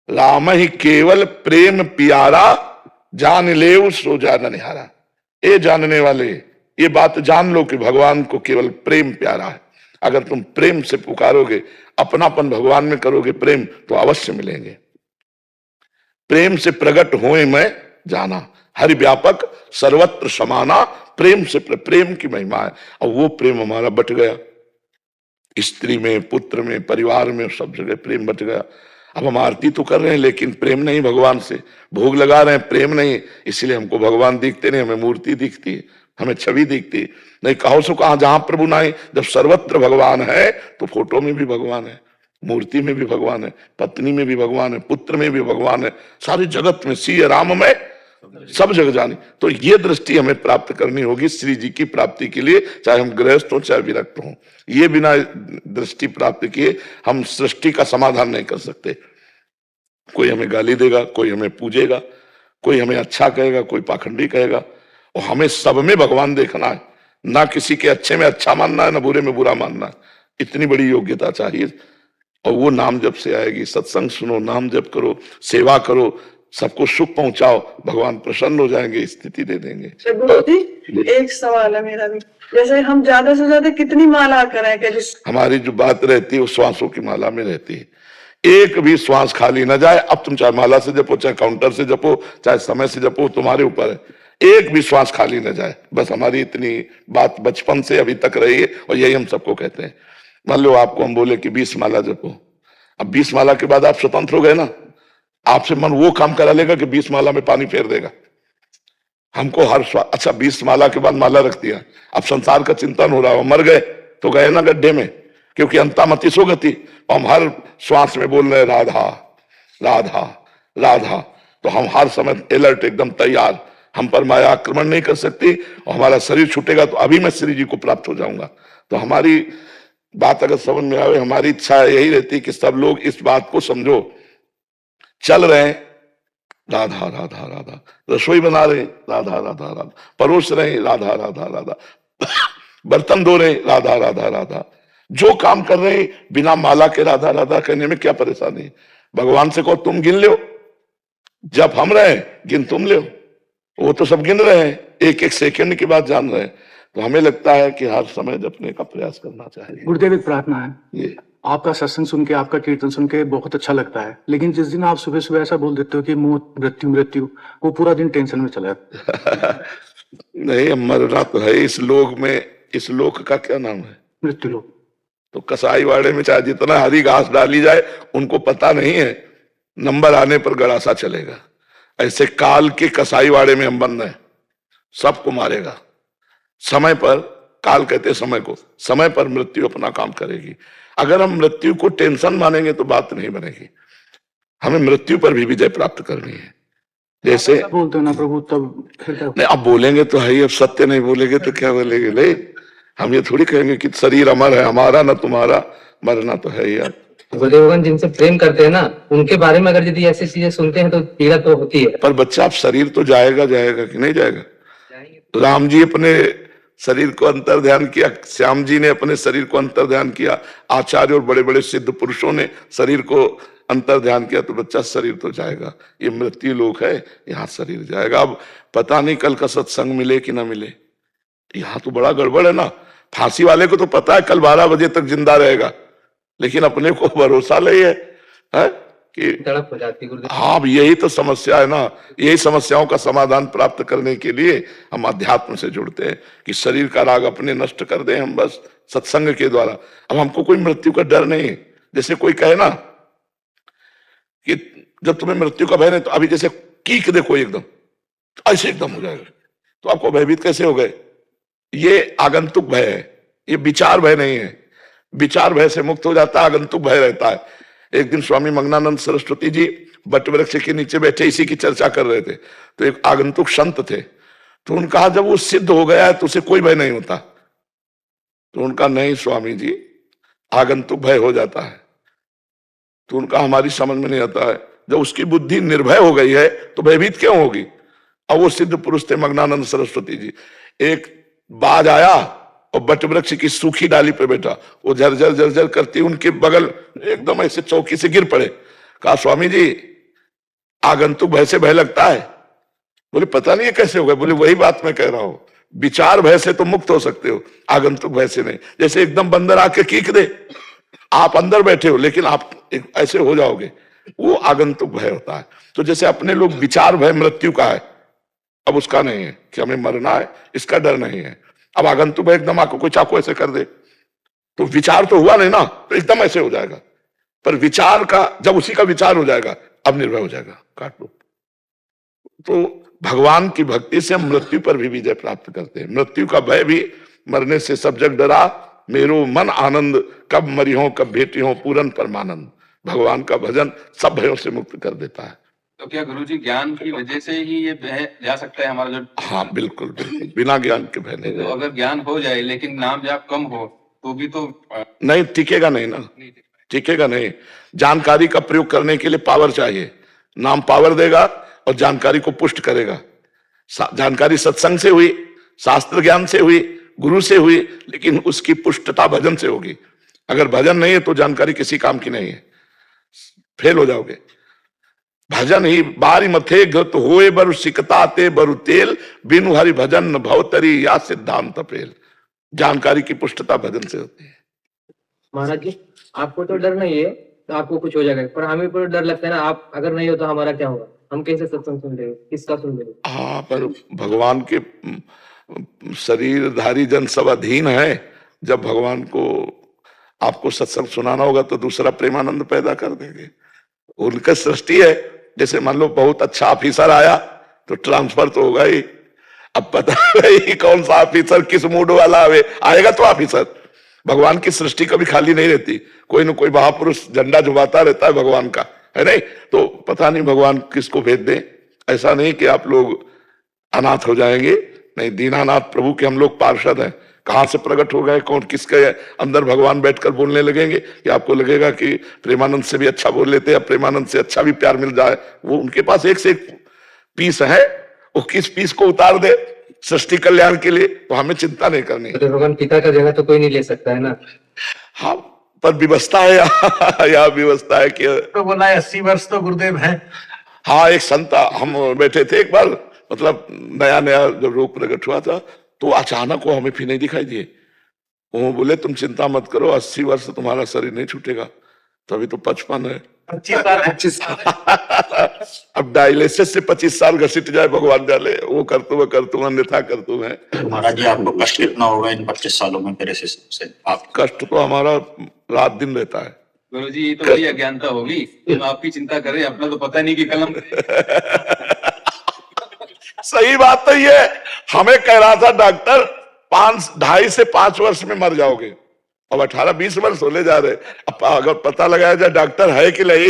राम ही केवल प्रेम प्यारा, जान ले सो जान निहारा। ये जानने वाले ये बात जान लो कि भगवान को केवल प्रेम प्यारा है। अगर तुम प्रेम से पुकारोगे, अपनापन भगवान में करोगे प्रेम, तो अवश्य मिलेंगे। प्रेम से प्रकट होए मैं जाना, हरि व्यापक सर्वत्र समाना। प्रेम से प्रेम की महिमा है, और वो प्रेम हमारा बट गया। स्त्री में, पुत्र में, परिवार में, सब जगह प्रेम बट गया। अब हम आरती तो कर रहे हैं लेकिन प्रेम नहीं भगवान से, भोग लगा रहे हैं प्रेम नहीं, इसलिए हमको भगवान दिखते नहीं, हमें मूर्ति दिखती है, हमें छवि दिखती है। नहीं कहो सो कहा जहां प्रभु नहीं, जब सर्वत्र भगवान है तो फोटो में भी भगवान है, मूर्ति में भी भगवान है, पत्नी में भी भगवान है, पुत्र में भी भगवान है, सारे जगत में सी राम में सब जगह जाने। तो ये दृष्टि हमें प्राप्त करनी होगी श्री जी की प्राप्ति के लिए, चाहे हम गृहस्थ हो चाहे विरक्त हो। ये बिना दृष्टि प्राप्त किए हम सृष्टि का समाधान नहीं कर सकते। कोई हमें गाली देगा, कोई हमें पूजेगा, कोई हमें अच्छा कहेगा, कोई पाखंडी कहेगा, और हमें सब में भगवान देखना है, ना किसी के अच्छे में अच्छा मानना है, ना बुरे में बुरा मानना है। इतनी बड़ी योग्यता चाहिए। और वो नाम जप से आएगी। सत्संग सुनो, नाम जप करो, सेवा करो, सबको सुख पहुंचाओ, भगवान प्रसन्न हो जाएंगे, स्थिति दे देंगे। गुरु जी एक सवाल है मेरा भी, जैसे हम ज्यादा से ज्यादा कितनी माला करें कि हमारी जो बात रहती है वो श्वासों की माला में रहती है, एक भी श्वास खाली न जाए। अब तुम चाहे माला से जपो, चाहे काउंटर से जपो, चाहे समय से जपो, तुम्हारे ऊपर है, एक भी श्वास खाली न जाए। बस हमारी इतनी बात बचपन से अभी तक रही है और यही हम सबको कहते हैं। मान लो आपको हम बोले कि 20 माला जपो, अब 20 माला के बाद आप स्वतंत्र हो गए ना, आपसे मन वो काम करा लेगा कि 20 माला में पानी फेर देगा। हमको हर अच्छा 20 माला के बाद माला रख दिया, अब संसार का चिंतन हो रहा है, मर गए तो गए ना गड्ढे में, क्योंकि अंतामति सो गति। हम हर श्वास में बोल रहे राधा राधा राधा, तो हम हर समय अलर्ट, एकदम तैयार। हम पर माया आक्रमण नहीं कर सकती, और हमारा शरीर छूटेगा तो अभी मैं श्री जी को प्राप्त हो जाऊंगा। तो हमारी बात अगर समझ में आवे, हमारी इच्छा यही रहती है कि सब लोग इस बात को समझो। चल रहे हैं राधा राधा राधा, रसोई बना रहे राधा राधा राधा, परोस रहे राधा राधा राधा, बर्तन धो रहे राधा राधा राधा, जो काम कर रहे हैं बिना माला के राधा राधा करने में क्या परेशानी है। भगवान से कहो तुम गिन लो, जब हम रहे गिन तुम लो, वो तो सब गिन रहे हैं, एक एक सेकंड की बात जान रहे हैं। तो हमें लगता है कि हर समय जपने का प्रयास करना चाहिए। गुरुदेव एक प्रार्थना है, ये आपका सत्संग सुन के, आपका कीर्तन सुन के बहुत अच्छा लगता है, लेकिन जिस दिन आप सुबह सुबह ऐसा बोल देते हो कि मौत मृत्यु मृत्यु, वो पूरा दिन टेंशन में चला जाता है। नहीं, मरना तो है इस लोक में। इस लोक का क्या नाम है? मृत्यु लोक। तो कसाई वाड़े में चाहे जितना हरी घास डाली जाए, उनको पता नहीं है नंबर आने पर गड़ासा चलेगा। ऐसे काल के कसाई वाड़े में हम बंद हैं, सबको मारेगा समय पर। काल कहते समय को, समय पर मृत्यु अपना काम करेगी। अगर हम मृत्यु को टेंशन मानेंगे तो बात नहीं बनेगी। हमें मृत्यु पर भी विजय प्राप्त करनी है। जैसे बोलते हो ना प्रभु, तब फिर क्या? नहीं, अब बोलेंगे तो है ही, अब सत्य नहीं बोलेंगे तो क्या बोलेंगे? नहीं, हम ये थोड़ी कहेंगे कि शरीर अमर है, हमारा ना तुम्हारा, मरना तो है ही। यार गुरुदेवगण जिनसे प्रेम करते हैं ना, उनके बारे में अगर यदि ऐसी चीजें सुनते हैं तो पीड़ा तो होती है। पर बच्चा, अब शरीर तो जाएगा जाएगा कि नहीं जाएगा? राम जी अपने शरीर को अंतर ध्यान किया, श्याम जी ने अपने शरीर को अंतर ध्यान किया, आचार्य और बड़े बड़े सिद्ध पुरुषों ने शरीर को अंतर ध्यान किया। तो बच्चा शरीर तो जाएगा, ये मृत्यु लोक है, यहाँ शरीर जाएगा। अब पता नहीं कल का सत्संग मिले कि ना मिले, यहाँ तो बड़ा गड़बड़ है ना। फांसी वाले को तो पता है कल 12 बजे तक जिंदा रहेगा, लेकिन अपने को भरोसा नहीं है कि तड़प हो जाती है। हाँ, यही तो समस्या है ना। यही समस्याओं का समाधान प्राप्त करने के लिए हम अध्यात्म से जुड़ते हैं कि शरीर का राग अपने नष्ट कर दें हम बस सत्संग के द्वारा। अब हमको कोई मृत्यु का डर नहीं है। जैसे कोई कहे ना कि जब तुम्हें मृत्यु का भय नहीं, तो अभी जैसे कीक देखो एकदम ऐसे एकदम हो जाएगा, तो आपको भयभीत कैसे हो गए? ये आगंतुक भय है, ये विचार भय नहीं है। विचार भय से मुक्त हो जाता है, आगंतुक भय रहता है। एक दिन स्वामी मंगनानंद सरस्वती जी बट वृक्ष के नीचे बैठे इसी की चर्चा कर रहे थे, तो एक आगंतुक संत थे। तो उन्होंने कहा जब वो सिद्ध हो गया है तो उसे कोई भय नहीं होता। तो उनका नहीं स्वामी जी, आगंतुक भय हो जाता है। तो उनका हमारी समझ में नहीं आता है, जब उसकी बुद्धि निर्भय हो गई है तो भयभीत क्यों होगी? अब वो सिद्ध पुरुष थे मंगनानंद सरस्वती जी। एक बाज आया और बट वृक्ष की सूखी डाली पे बैठा, वो झरझर झरझर करती उनके बगल एकदम ऐसे चौकी से गिर पड़े। कहा स्वामी जी आगंतुक भय से भय लगता है? बोले पता नहीं है कैसे हो गए। बोले वही बात मैं कह रहा हूं, विचार भय से तो मुक्त हो सकते हो, आगंतुक भय से नहीं। जैसे एकदम बंदर आके कीक दे, आप अंदर बैठे हो लेकिन आप ऐसे हो जाओगे, वो आगंतुक भय होता है। तो जैसे अपने लोग विचार भय मृत्यु का है, अब उसका नहीं है कि हमें मरना है, इसका डर नहीं है। अब आगंतुक भय एकदम आपको कोई चाकू ऐसे कर दे तो विचार तो हुआ नहीं ना, तो एकदम ऐसे हो जाएगा। पर विचार का, जब उसी का विचार हो जाएगा, अब निर्भय हो जाएगा, काट लो। तो भगवान की भक्ति से हम मृत्यु पर भी विजय प्राप्त करते हैं। मृत्यु का भय भी, मरने से सब जग डरा, मेरो मन आनंद, कब मरी हो कब भेटी हो पूरन परमानंद। भगवान का भजन सब भयों से मुक्त कर देता है। तो क्या गुरुजी ज्ञान की वजह से ही ये भय जा सकता है हमारा जो? हाँ बिल्कुल बिल्कुल, बिना ज्ञान के भय नहीं तो जाएगा। अगर ज्ञान हो जाए लेकिन नाम जाप कम हो तो भी तो नहीं टिकेगा, नहीं ना, टिकेगा नहीं। जानकारी का प्रयोग करने के लिए पावर चाहिए। नाम पावर देगा और जानकारी को पुष्ट करेगा। जानकारी सत्संग से हुई, शास्त्र ज्ञान से हुई, गुरु से हुई, लेकिन उसकी पुष्टता भजन से होगी। अगर भजन नहीं है तो जानकारी किसी काम की नहीं है, फेल हो जाओगे। भजन ही बारी मथे गत होए बरु सिकताते बरु तेल, बिनु हरि भजन न भवतरी या सिद्धांत फेल। जानकारी की पुष्टता भजन से होती है। महाराज जी, आपको तो डर नहीं है तो आपको कुछ हो जाएगा, पर हमें पर डर लगता है ना, आप अगर नहीं हो तो हमारा क्या होगा? हम कैसे सत्संग सुन रहे हो, किसका सुन रहे हो? हाँ, पर भगवान के शरीरधारी जन सब अधीन है। जब भगवान को आपको सत्संग सुनाना होगा तो दूसरा प्रेमानंद पैदा कर देंगे। उनका सृष्टि है। जैसे मान लो बहुत अच्छा ऑफिसर आया तो ट्रांसफर तो होगा ही। अब पता नहीं कौन सा ऑफिसर किस मूड वाला आएगा तो ऑफिसर। भगवान की सृष्टि कभी खाली नहीं रहती, कोई न कोई महापुरुष झंडा जुबाता रहता है भगवान का, है नहीं? तो पता नहीं भगवान किसको भेज दे। ऐसा नहीं कि आप लोग अनाथ हो जाएंगे, नहीं, दीनानाथ प्रभु के हम लोग पार्षद हैं। कहां से प्रकट हो गए, कौन किसके अंदर भगवान बैठकर बोलने लगेंगे कि आपको लगेगा कि प्रेमानंद से भी अच्छा बोल लेते हैं, प्रेमानंद से अच्छा भी प्यार मिल जाए। वो उनके पास एक से एक पीस है, वो किस पीस को उतार दे सृष्टि कल्याण के लिए, तो हमें चिंता नहीं करनी। तो भगवान पिता का जगह तो कोई नहीं ले सकता है ना। हाँ, पर व्यवस्था है यहाँ व्यवस्था है कि तो बोला 80 वर्ष तो गुरुदेव है। हाँ, एक संत, हम बैठे थे एक बार, मतलब नया नया जब रूप प्रकट हुआ था, तो अचानक वो हमें फिर नहीं दिखाई दिए। वो बोले तुम चिंता मत करो, 80 वर्ष तुम्हारा शरीर नहीं छूटेगा, तो अभी तो 55 है। 25 अब डायलिसिस से 25 साल घसीट जाए भगवान जाने, वो कर तुम अन्यथा कर तुम है। महाराज जी, आपको कष्ट कितना होगा इन 25 सालों में मेरे से? आप कष्ट तो हमारा रात दिन रहता है। गुरुजी ये तो बड़ी अज्ञानता होगी, हम आपकी चिंता करें, अपना तो पता नहीं कि कलम सही बात तो ये, हमें कह रहा था डॉक्टर 2.5 से 5 वर्ष में मर जाओगे, अब 18-20 वर्ष होने जा रहे। अब अगर पता लगाया जाए डॉक्टर है कि नहीं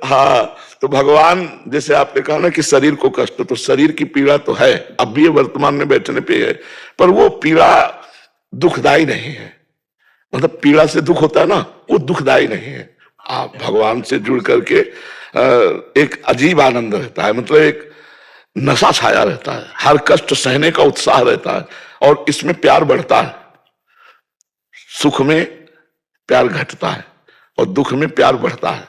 हाँ, तो भगवान, जैसे आपने कहा ना कि शरीर को कष्ट, तो शरीर की पीड़ा तो है, अब भी वर्तमान में बैठने पे है, पर वो पीड़ा दुखदायी नहीं है। मतलब पीड़ा से दुख होता है ना, वो दुखदायी नहीं है। आप भगवान से जुड़ करके एक अजीब आनंद रहता है, मतलब एक नशा छाया रहता है, हर कष्ट सहने का उत्साह रहता है, और इसमें प्यार बढ़ता है। सुख में प्यार घटता है और दुख में प्यार बढ़ता है।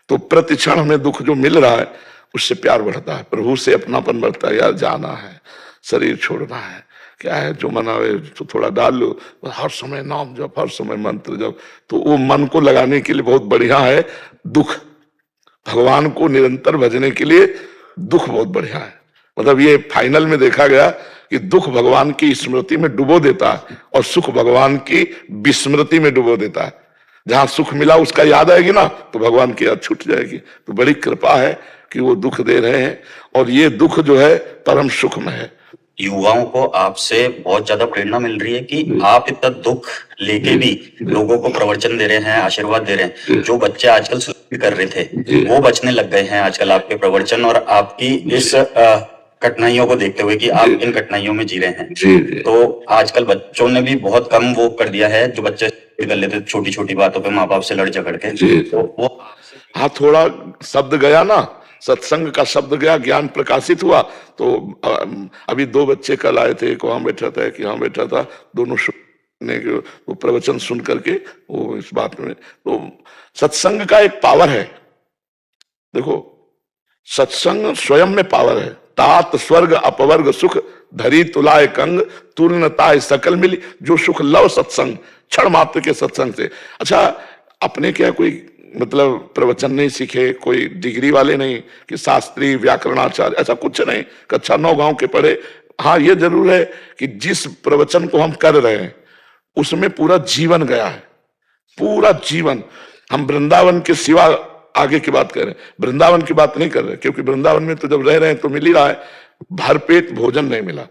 तो प्रति क्षण हमें दुख जो मिल रहा है उससे प्यार बढ़ता है, प्रभु से अपनापन बढ़ता है। यार जाना है, शरीर छोड़ना है, क्या है जो मनावे तो थोड़ा डाल लो, हर समय नाम जप, हर समय मंत्र जप, तो वो मन को लगाने के लिए बहुत बढ़िया है। दुख, भगवान को निरंतर भजने के लिए दुख बहुत बढ़िया है। मतलब ये फाइनल में देखा गया कि दुख भगवान की स्मृति में डुबो देता है और सुख भगवान की विस्मृति में डुबो देता है। जहां सुख मिला उसका याद आएगी ना, तो भगवान की याद छूट जाएगी। तो बड़ी कृपा है कि वो दुख दे रहे हैं, और ये दुख जो है परम सुख में है। युवाओं को आपसे बहुत ज्यादा प्रेरणा मिल रही है कि आप इतना दुख लेके भी लोगों को प्रवचन दे रहे हैं, आशीर्वाद दे रहे हैं। जो बच्चे आजकल सुसाइड कर रहे थे वो बचने लग गए हैं आजकल आपके प्रवचन और आपकी इस कठिनाइयों को देखते हुए कि आप इन कठिनाइयों में जी रहे हैं। तो आजकल बच्चों ने भी बहुत कम वो कर दिया है, जो बच्चे कर लेते छोटी छोटी बातों पे माँ बाप से लड़ झगड़ के। तो वो हाँ, थोड़ा शब्द गया ना, सत्संग का शब्द गया, ज्ञान प्रकाशित हुआ। तो अभी 2 बच्चे कल आए थे, एक वहां बैठा था, एक यहाँ बैठा था, दोनों ने वो प्रवचन सुन करके वो इस बात में, तो सत्संग का एक पावर है। देखो, सत्संग स्वयं में पावर है। तात स्वर्ग अपवर्ग सुख धरी तुलाय कंग, तुलनताय सकल मिली, जो सुख लव सत्संग, क्षण मात्र के सत्संग से। अच्छा, अपने क्या कोई मतलब प्रवचन नहीं सीखे, कोई डिग्री वाले नहीं कि शास्त्री व्याकरणाचार्य, ऐसा कुछ नहीं, कक्षा 9 गांव के पढ़े। हाँ, ये जरूर है कि जिस प्रवचन को हम कर रहे हैं उसमें पूरा जीवन गया है, पूरा जीवन। हम वृंदावन के सिवा आगे की बात कर रहे हैं, वृंदावन की बात नहीं कर रहे, क्योंकि वृंदावन में तो जब रह रहे हैं तो मिल ही रहा है। भरपेट भोजन नहीं मिला,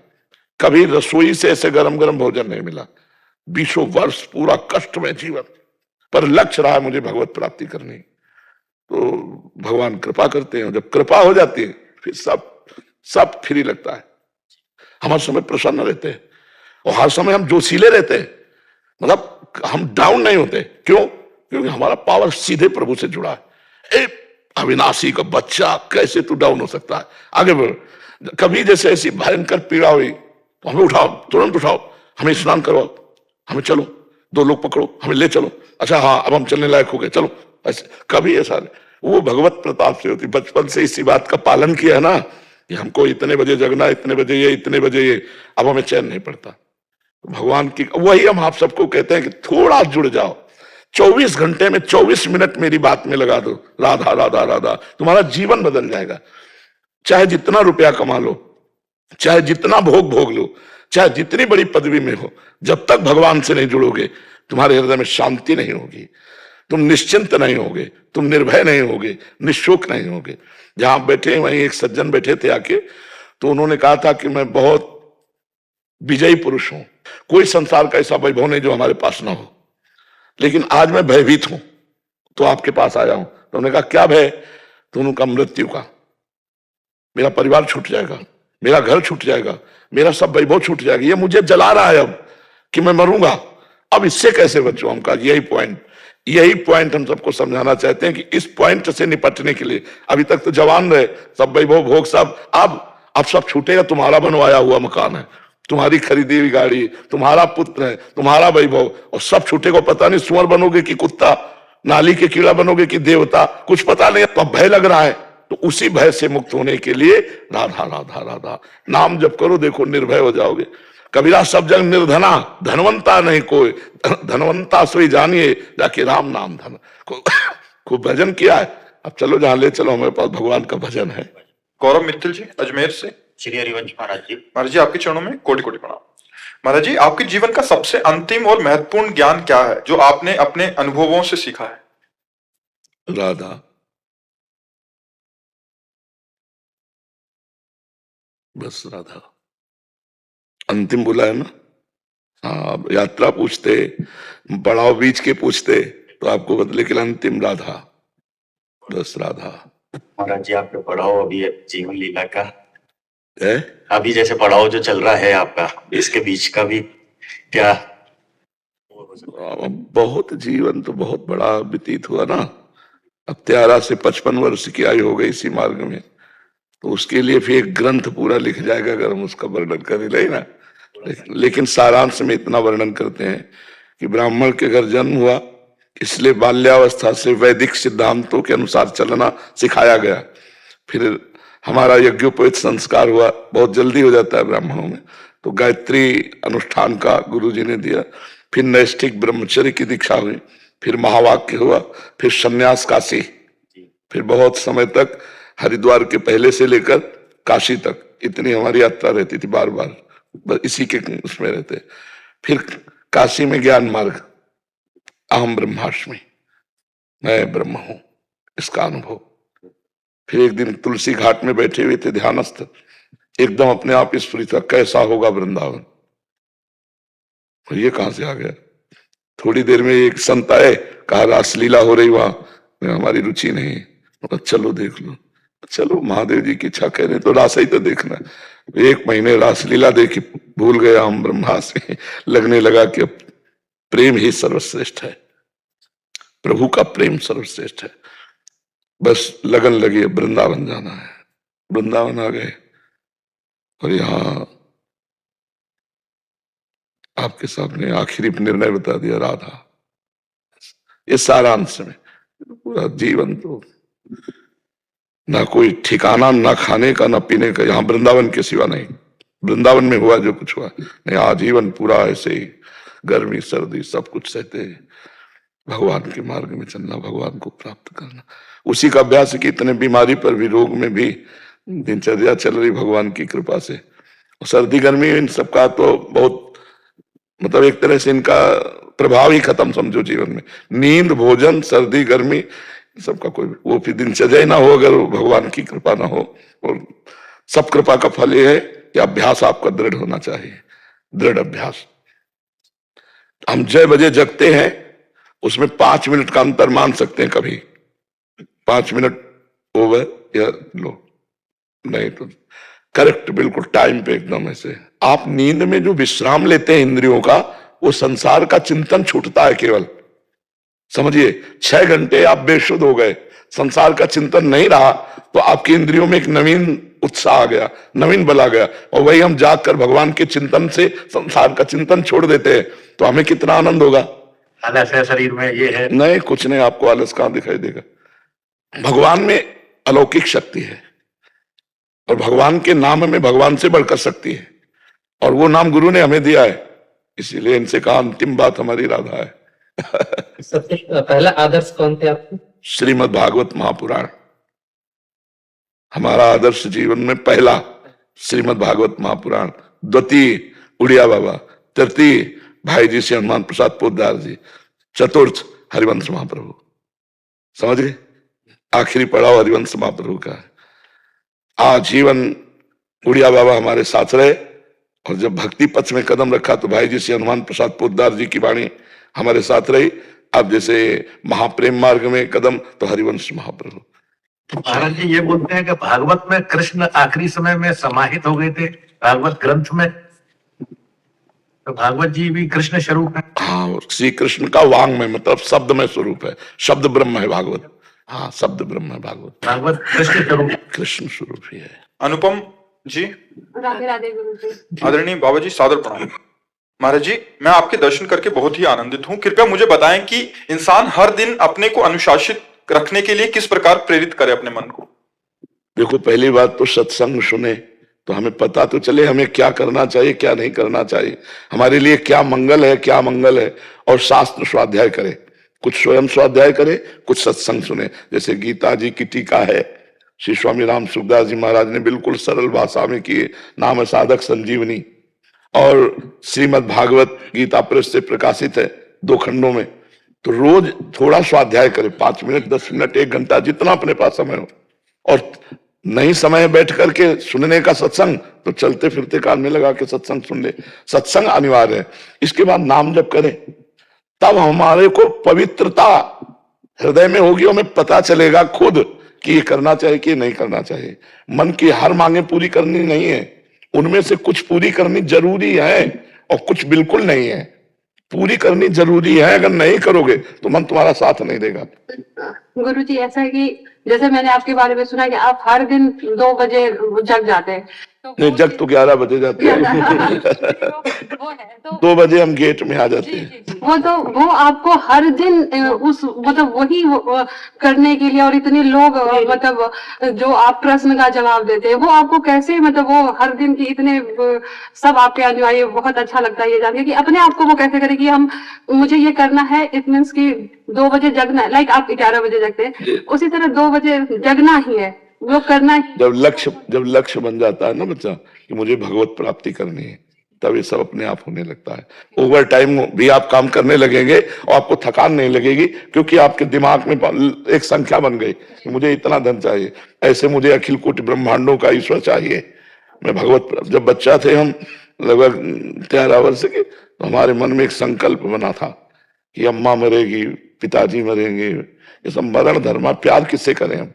कभी रसोई से ऐसे गरम गरम भोजन नहीं मिला, 20 वर्ष पूरा कष्ट में जीवन, पर लक्ष्य रहा मुझे भगवत प्राप्ति करनी। तो भगवान कृपा करते हैं, जब कृपा हो जाती है फिर सब फ्री लगता है। हम हर समय प्रसन्न रहते हैं और हर समय हम जोशीले रहते हैं, मतलब हम डाउन नहीं होते। क्यों? क्योंकि हमारा पावर सीधे प्रभु से जुड़ा है। अविनाशी का बच्चा, कैसे तू डाउन हो सकता है? आगे बढ़। कभी जैसे ऐसी भयंकर पीड़ा हुई तो हमें उठाओ, तुरंत उठाओ, हमें स्नान करवाओ, हमें चलो, 2 लोग पकड़ो, हमें ले चलो, अच्छा हाँ अब हम चलने लायक हो गए, चलो। ऐसे कभी ऐसा नहीं, वो भगवत प्रताप से होती। बचपन से इसी बात का पालन किया है ना कि हमको इतने बजे जगना, इतने बजे ये, इतने बजे ये, अब हमें चैन नहीं पड़ता। तो भगवान की वही हम आप सबको कहते हैं कि थोड़ा जुड़ जाओ, 24 घंटे में 24 मिनट मेरी बात में लगा दो, राधा राधा राधा, तुम्हारा जीवन बदल जाएगा। चाहे जितना रुपया कमा लो, चाहे जितना भोग भोग लो, चाहे जितनी बड़ी पदवी में हो, जब तक भगवान से नहीं जुड़ोगे तुम्हारे हृदय में शांति नहीं होगी, तुम निश्चिंत नहीं होगे, तुम निर्भय नहीं होगे, निशोक नहीं होगे। जहां बैठे वहीं एक सज्जन बैठे थे आके, तो उन्होंने कहा था कि मैं बहुत विजयी पुरुष हूं, कोई संसार का ऐसा वैभव नहीं जो हमारे पास ना हो, लेकिन आज मैं भयभीत हूं तो आपके पास आया हूं। तो उन्होंने कहा क्या भय? तो उन्होंने कहा मृत्यु का, मेरा परिवार छूट जाएगा, मेरा घर छूट जाएगा, मेरा सब वैभव छूट जाएगा, ये मुझे जला रहा है अब कि मैं मरूंगा, अब इससे कैसे बचूं? हम कहा यही पॉइंट हम सबको समझाना चाहते हैं कि इस पॉइंट से निपटने के लिए, अभी तक तो जवान रहे, सब वैभव भोग सब, अब सब छूटेगा। तुम्हारा बनवाया हुआ मकान है, तुम्हारी खरीदी हुई गाड़ी, तुम्हारा पुत्र है, तुम्हारा वैभव, और सब छूटेगा। पता नहीं सुअर बनोगे कि कुत्ता, नाली के कीड़ा बनोगे कि देवता, कुछ पता नहीं। तो भय लग रहा है, तो उसी भय से मुक्त होने के लिए राधा राधा राधा नाम जप करो, देखो निर्भय हो जाओगे। कबीरा सब जग निर्धना, धनवंता नहीं कोई, धनवंता सोई जानिए जाके राम नाम धन। खूब भजन किया है, अब चलो जहां ले चलो, हमारे पास भगवान का भजन है। गौरव मित्तल जी अजमेर से। श्री हरिवंश महाराज जी। महाराज जी आपके चरणों में कोटि कोटि प्रणाम। महाराज जी आपके जीवन का सबसे अंतिम और महत्वपूर्ण ज्ञान क्या है जो आपने अपने अनुभवों से सीखा है? राधा, बस राधा अंतिम बोला है ना। हाँ, यात्रा पूछते, पड़ाव बीच के पूछते तो आपको बदले के अंतिम राधा, बस राधा। महाराज जी आपके पड़ाव अभी जीवन लीला का है, अभी जैसे पड़ाव जो चल रहा है आपका, इसके बीच का भी क्या? बहुत जीवन तो बहुत बड़ा व्यतीत हुआ ना। अब 13 से 55 वर्ष की आयु हो गई इसी मार्ग में, तो उसके लिए फिर एक ग्रंथ पूरा लिख जाएगा अगर हम उसका वर्णन करें, नहीं ना। लेकिन सारांश में इतना वर्णन करते हैं कि ब्राह्मण के घर जन्म हुआ, इसलिए बाल्यावस्था से वैदिक सिद्धांतों के अनुसार चलना सिखाया गया। फिर हमारा यज्ञोपवीत संस्कार हुआ, बहुत जल्दी हो जाता है ब्राह्मणों में, तो गायत्री अनुष्ठान का गुरु जी ने दिया। फिर नैष्ठिक ब्रह्मचर्य की दीक्षा हुई, फिर महावाक्य हुआ, फिर सन्यास काशी, फिर बहुत समय तक हरिद्वार के पहले से लेकर काशी तक इतनी हमारी यात्रा रहती थी, बार बार बस इसी के उसमें रहते। फिर काशी में ज्ञान मार्ग, अहम ब्रह्मास्मि, मैं ब्रह्म हूं, इसका अनुभव। फिर एक दिन तुलसी घाट में बैठे हुए थे ध्यानस्थ, एकदम अपने आप स्फुरित हुआ, कैसा होगा वृंदावन। ये कहां से आ गया? थोड़ी देर में एक संत आए, कहा रासलीला हो रही वहां, हमारी रुचि नहीं, चलो देख लो। चलो महादेव जी की इच्छा कह रहे तो रास ही तो देखना। 1 महीने रासलीला देखी, भूल गया हम ब्रह्मास्मि, लगने लगा कि प्रेम ही सर्वश्रेष्ठ है, प्रभु का प्रेम सर्वश्रेष्ठ है। बस लगन लगी, वृंदावन जाना है। वृंदावन आ गए और यहाँ आपके सामने आखिरी निर्णय बता दिया, राधा। ये सारांश में पूरा जीवन तो ना कोई ठिकाना, ना खाने का, ना पीने का, यहाँ वृंदावन के सिवा नहीं। वृंदावन में हुआ जो कुछ हुआ, नहीं आजीवन पूरा ऐसे ही गर्मी सर्दी सब कुछ सहते भगवान के मार्ग में चलना, भगवान को प्राप्त करना। उसी का अभ्यास है कि इतने बीमारी पर भी, रोग में भी दिनचर्या चल रही भगवान की कृपा से। सर्दी गर्मी इन सबका तो बहुत, मतलब एक तरह से इनका प्रभाव ही खत्म समझो जीवन में। नींद, भोजन, सर्दी, गर्मी, सबका कोई वो फिर दिनचर्या ही ना हो अगर भगवान की कृपा ना हो। और सब कृपा का फल ये है कि अभ्यास आपका दृढ़ होना चाहिए, दृढ़ अभ्यास। हम 6 बजे जगते हैं, उसमें 5 मिनट का अंतर मान सकते हैं, कभी 5 मिनट ओवर या लो, नहीं तो करेक्ट बिल्कुल टाइम पे एकदम ऐसे। आप नींद में जो विश्राम लेते हैं इंद्रियों का, वो संसार का चिंतन छूटता है केवल, समझिए। 6 घंटे आप बेशुद्ध हो गए, संसार का चिंतन नहीं रहा, तो आपकी इंद्रियों में एक नवीन उत्साह आ गया, नवीन बल आ गया। और वही हम जाकर भगवान के चिंतन से संसार का चिंतन छोड़ देते हैं, तो हमें कितना आनंद होगा। आलस है शरीर में, ये है नहीं, कुछ नहीं, आपको आलस कहां दिखाई देगा। भगवान में अलौकिक शक्ति है, और भगवान के नाम में भगवान से बढ़कर शक्ति है, और वो नाम गुरु ने हमें दिया है। इसीलिए इनसे कहा अंतिम बात हमारी राधा है। सबसे पहला आदर्श कौन थे आपके? श्रीमद् भागवत महापुराण हमारा आदर्श जीवन में पहला, श्रीमद् भागवत महापुराण। द्वितीय उड़िया बाबा, तृतीय भाई जी से हनुमान प्रसाद पोद्दार जी, चतुर्थ हरिवंश महाप्रभु। समझ गए? आखिरी पड़ाव हरिवंश महाप्रभु का है। आजीवन उड़िया बाबा हमारे साथ रहे, और जब भक्ति पथ में कदम रखा तो भाई जी से हनुमान प्रसाद पोद्दार जी की वाणी हमारे साथ रही। अब जैसे महाप्रेम मार्ग में कदम, तो हरिवंश महाप्रभु। महाराज जी ये बोलते हैं कि भागवत में कृष्ण आखिरी समय में समाहित हो गए थे, भागवत ग्रंथ में, तो भागवत जी भी कृष्ण स्वरूप है। हाँ, श्री कृष्ण का वांग में, मतलब शब्द में स्वरूप है, शब्द ब्रह्म है भागवत। हाँ, शब्द ब्रह्म है भागवत, भागवत कृष्ण स्वरूप, कृष्ण स्वरूप ही है। अनुपम जी। राधे राधे गुरु जी। आदरणीय बाबा जी, सादर प्रणाम। महाराज जी, मैं आपके दर्शन करके बहुत ही आनंदित हूँ। कृपया मुझे बताएं कि इंसान हर दिन अपने को अनुशासित रखने के लिए किस प्रकार प्रेरित करे अपने मन को। देखो, पहली बात तो सत्संग सुने तो हमें पता तो चले हमें क्या करना चाहिए, क्या नहीं करना चाहिए, हमारे लिए क्या मंगल है, क्या मंगल है। और शास्त्र स्वाध्याय करे, कुछ स्वयं स्वाध्याय करे, कुछ सत्संग सुने। जैसे गीता जी की टीका है, श्री स्वामी राम सुखदास जी महाराज ने बिल्कुल सरल भाषा में किए, नाम है साधक संजीवनी। और श्रीमद् भागवत गीता प्रेस से प्रकाशित है 2 खंडों में। तो रोज थोड़ा स्वाध्याय करे, 5 मिनट, 10 मिनट, 1 घंटा, जितना अपने पास समय हो। और नहीं समय बैठ करके सुनने का सत्संग, तो चलते फिरते कान में लगा के सत्संग सुन ले। सत्संग अनिवार्य है। इसके बाद नाम जप करें, तब हमारे को पवित्रता हृदय में होगी, हमें पता चलेगा खुद कि ये करना चाहिए कि नहीं करना चाहिए। मन की हर मांगे पूरी करनी नहीं है, उनमें से कुछ पूरी करनी जरूरी है और कुछ बिल्कुल नहीं है। पूरी करनी जरूरी है, अगर नहीं करोगे तो मन तुम्हारा साथ नहीं देगा। गुरु जी, ऐसा है कि जैसे मैंने आपके बारे में सुना कि आप हर दिन 2 बजे जग जाते हैं। नहीं, जग तो 11 बजे जाते हैं। वो है तो 2 बजे हम गेट में आ जाते हैं। वो आपको हर दिन उस मतलब वही करने के लिए, और इतने लोग मतलब जो आप प्रश्न का जवाब देते हैं, वो आपको कैसे, मतलब वो हर दिन की इतने सब आपके अनुयायी, बहुत अच्छा लगता है ये जान के कि अपने आप को वो कैसे करे कि मुझे ये करना है। इट मीन्स की 2 बजे जगना है, लाइक आप 11 बजे जगते हैं, उसी तरह 2 बजे जगना ही है, वो करना ही। जब लक्ष्य बन जाता है ना बच्चा कि मुझे भगवत प्राप्ति करनी है, तब ये सब अपने आप होने लगता है। ओवर टाइम भी आप काम करने लगेंगे और आपको थकान नहीं लगेगी, क्योंकि आपके दिमाग में एक संख्या बन गई कि मुझे इतना धन चाहिए, ऐसे मुझे अखिल कोटि ब्रह्मांडों का ईश्वर चाहिए, मैं भगवत। जब बच्चा थे हम, लगभग 13 वर्ष के, तो हमारे मन में एक संकल्प बना था कि अम्मा मरेगी, पिताजी मरेंगे, ये सब मरण धर्म, प्यार किससे करें हम,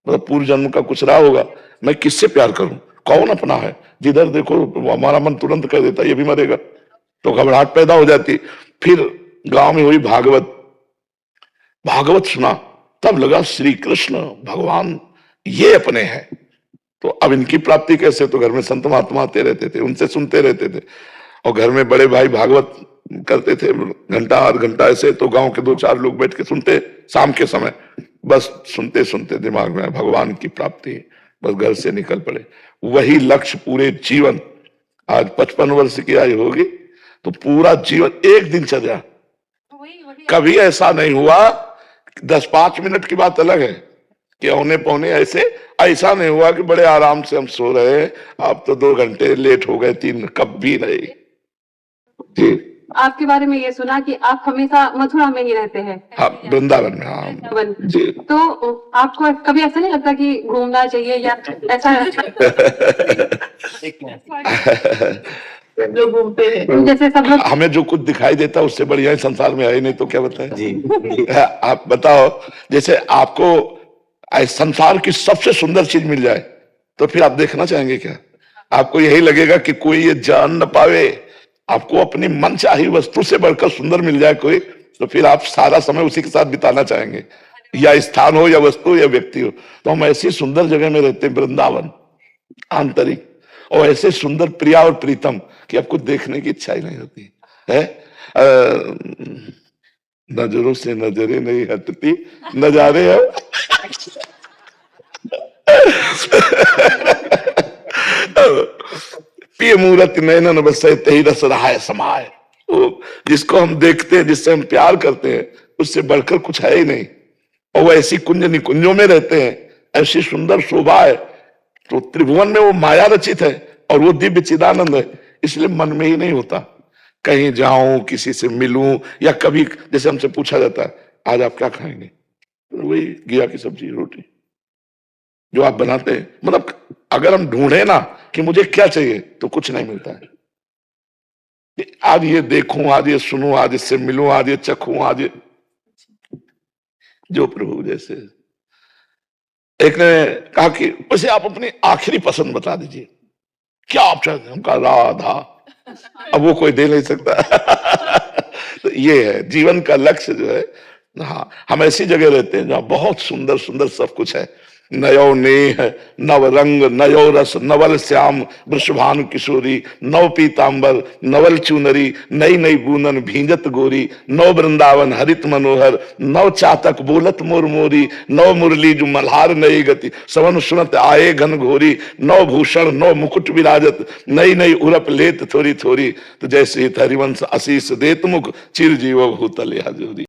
मतलब पूर्व जन्म का कुछ रहा होगा, मैं किससे प्यार करूं, कौन अपना है। जिधर देखो हमारा मन तुरंत कह देता ये भी मरेगा, तो घबराहट पैदा हो जाती। फिर गांव में हुई भागवत सुना, तब लगा श्री कृष्ण भगवान ये अपने हैं, तो अब इनकी प्राप्ति कैसे। तो घर में संत महात्मा आते रहते थे, उनसे सुनते रहते थे, और घर में बड़े भाई भागवत करते थे, घंटा आध घंटा ऐसे, तो गांव के 2-4 लोग बैठ के सुनते शाम के समय। बस सुनते सुनते दिमाग में भगवान की प्राप्ति, बस घर से निकल पड़े, वही लक्ष्य पूरे जीवन। आज 55 वर्ष की आयु होगी, तो पूरा जीवन एक दिन चला। कभी ऐसा नहीं हुआ, 10-5 मिनट की बात अलग है कि औने पौने ऐसा नहीं हुआ कि बड़े आराम से हम सो रहे हैं, आप तो 2 घंटे लेट हो गए, 3, कभी नहीं जी। आपके बारे में ये सुना कि आप हमेशा मथुरा में ही रहते हैं, हाँ, वृंदावन में, हाँ वृंदावन। जी। तो आपको कभी ऐसा नहीं लगता कि घूमना चाहिए या ऐसा? लोग घूमते हैं। जैसे सब लोग हमें जो कुछ दिखाई देता है उससे बढ़िया ही संसार में है ही नहीं, तो क्या बताएं। आप बताओ, जैसे आपको संसार की सबसे सुंदर चीज मिल जाए तो फिर आप देखना चाहेंगे क्या? आपको यही लगेगा कि कोई ये जान न पावे। आपको अपनी मनचाही वस्तु से बढ़कर सुंदर मिल जाए कोई, तो फिर आप सारा समय उसी के साथ बिताना चाहेंगे, या स्थान हो या वस्तु या व्यक्ति हो। तो हम ऐसी सुंदर जगह में रहते हैं, वृंदावन आंतरिक, और ऐसे सुंदर प्रिया और प्रीतम कि आपको देखने की इच्छा ही नहीं होती है। नजरों से नजरें नहीं हटती, नजारे है। पिय मूरत नयनन बसे तेहि रस रहाय समाय। जिसको हम देखते हैं, जिससे हम प्यार करते हैं, उससे बढ़कर कुछ है ही नहीं। और वो ऐसी कुंज निकुंजों में रहते हैं, ऐसी सुंदर शोभा है। तो त्रिभुवन में वो माया रचित है और वो दिव्य चिदानंद है, इसलिए मन में ही नहीं होता कहीं जाऊं, किसी से मिलूं, या कभी जैसे हमसे पूछा जाता है आज आप क्या खाएंगे, तो वही घिया की सब्जी रोटी जो आप बनाते हैं। मतलब अगर हम ढूंढे ना कि मुझे क्या चाहिए तो कुछ नहीं मिलता है। आज ये देखूं, आज ये सुनूं, आज इससे मिलूं, आज ये चखूं, आज ये जो प्रभु जैसे। एक ने कहा कि वैसे आप अपनी आखिरी पसंद बता दीजिए, क्या आप चाहते हैं? हम कहा राधा। अब वो कोई दे नहीं सकता। तो ये है जीवन का लक्ष्य जो है। हाँ, हम ऐसी जगह रहते हैं जहाँ बहुत सुंदर सुंदर सब कुछ है। नयो नेह नव रंग नयो रस नवल श्याम वृषभानु किशोरी, नव पीतांबर नवल चुनरी, नई नई बूंदन भींजत गोरी, नव वृंदावन हरित मनोहर, नव चातक बोलत मोर मोरी, नव मुरली जो मल्हार नई गति, सवन सुनत आए घन घोरी, नव भूषण नव मुकुट विराजत, नई नई उरप लेत थोड़ी थोड़ी। तो जैसे हरिवंश आशीष देत मुख, चिर जीव भूतल हजूरी।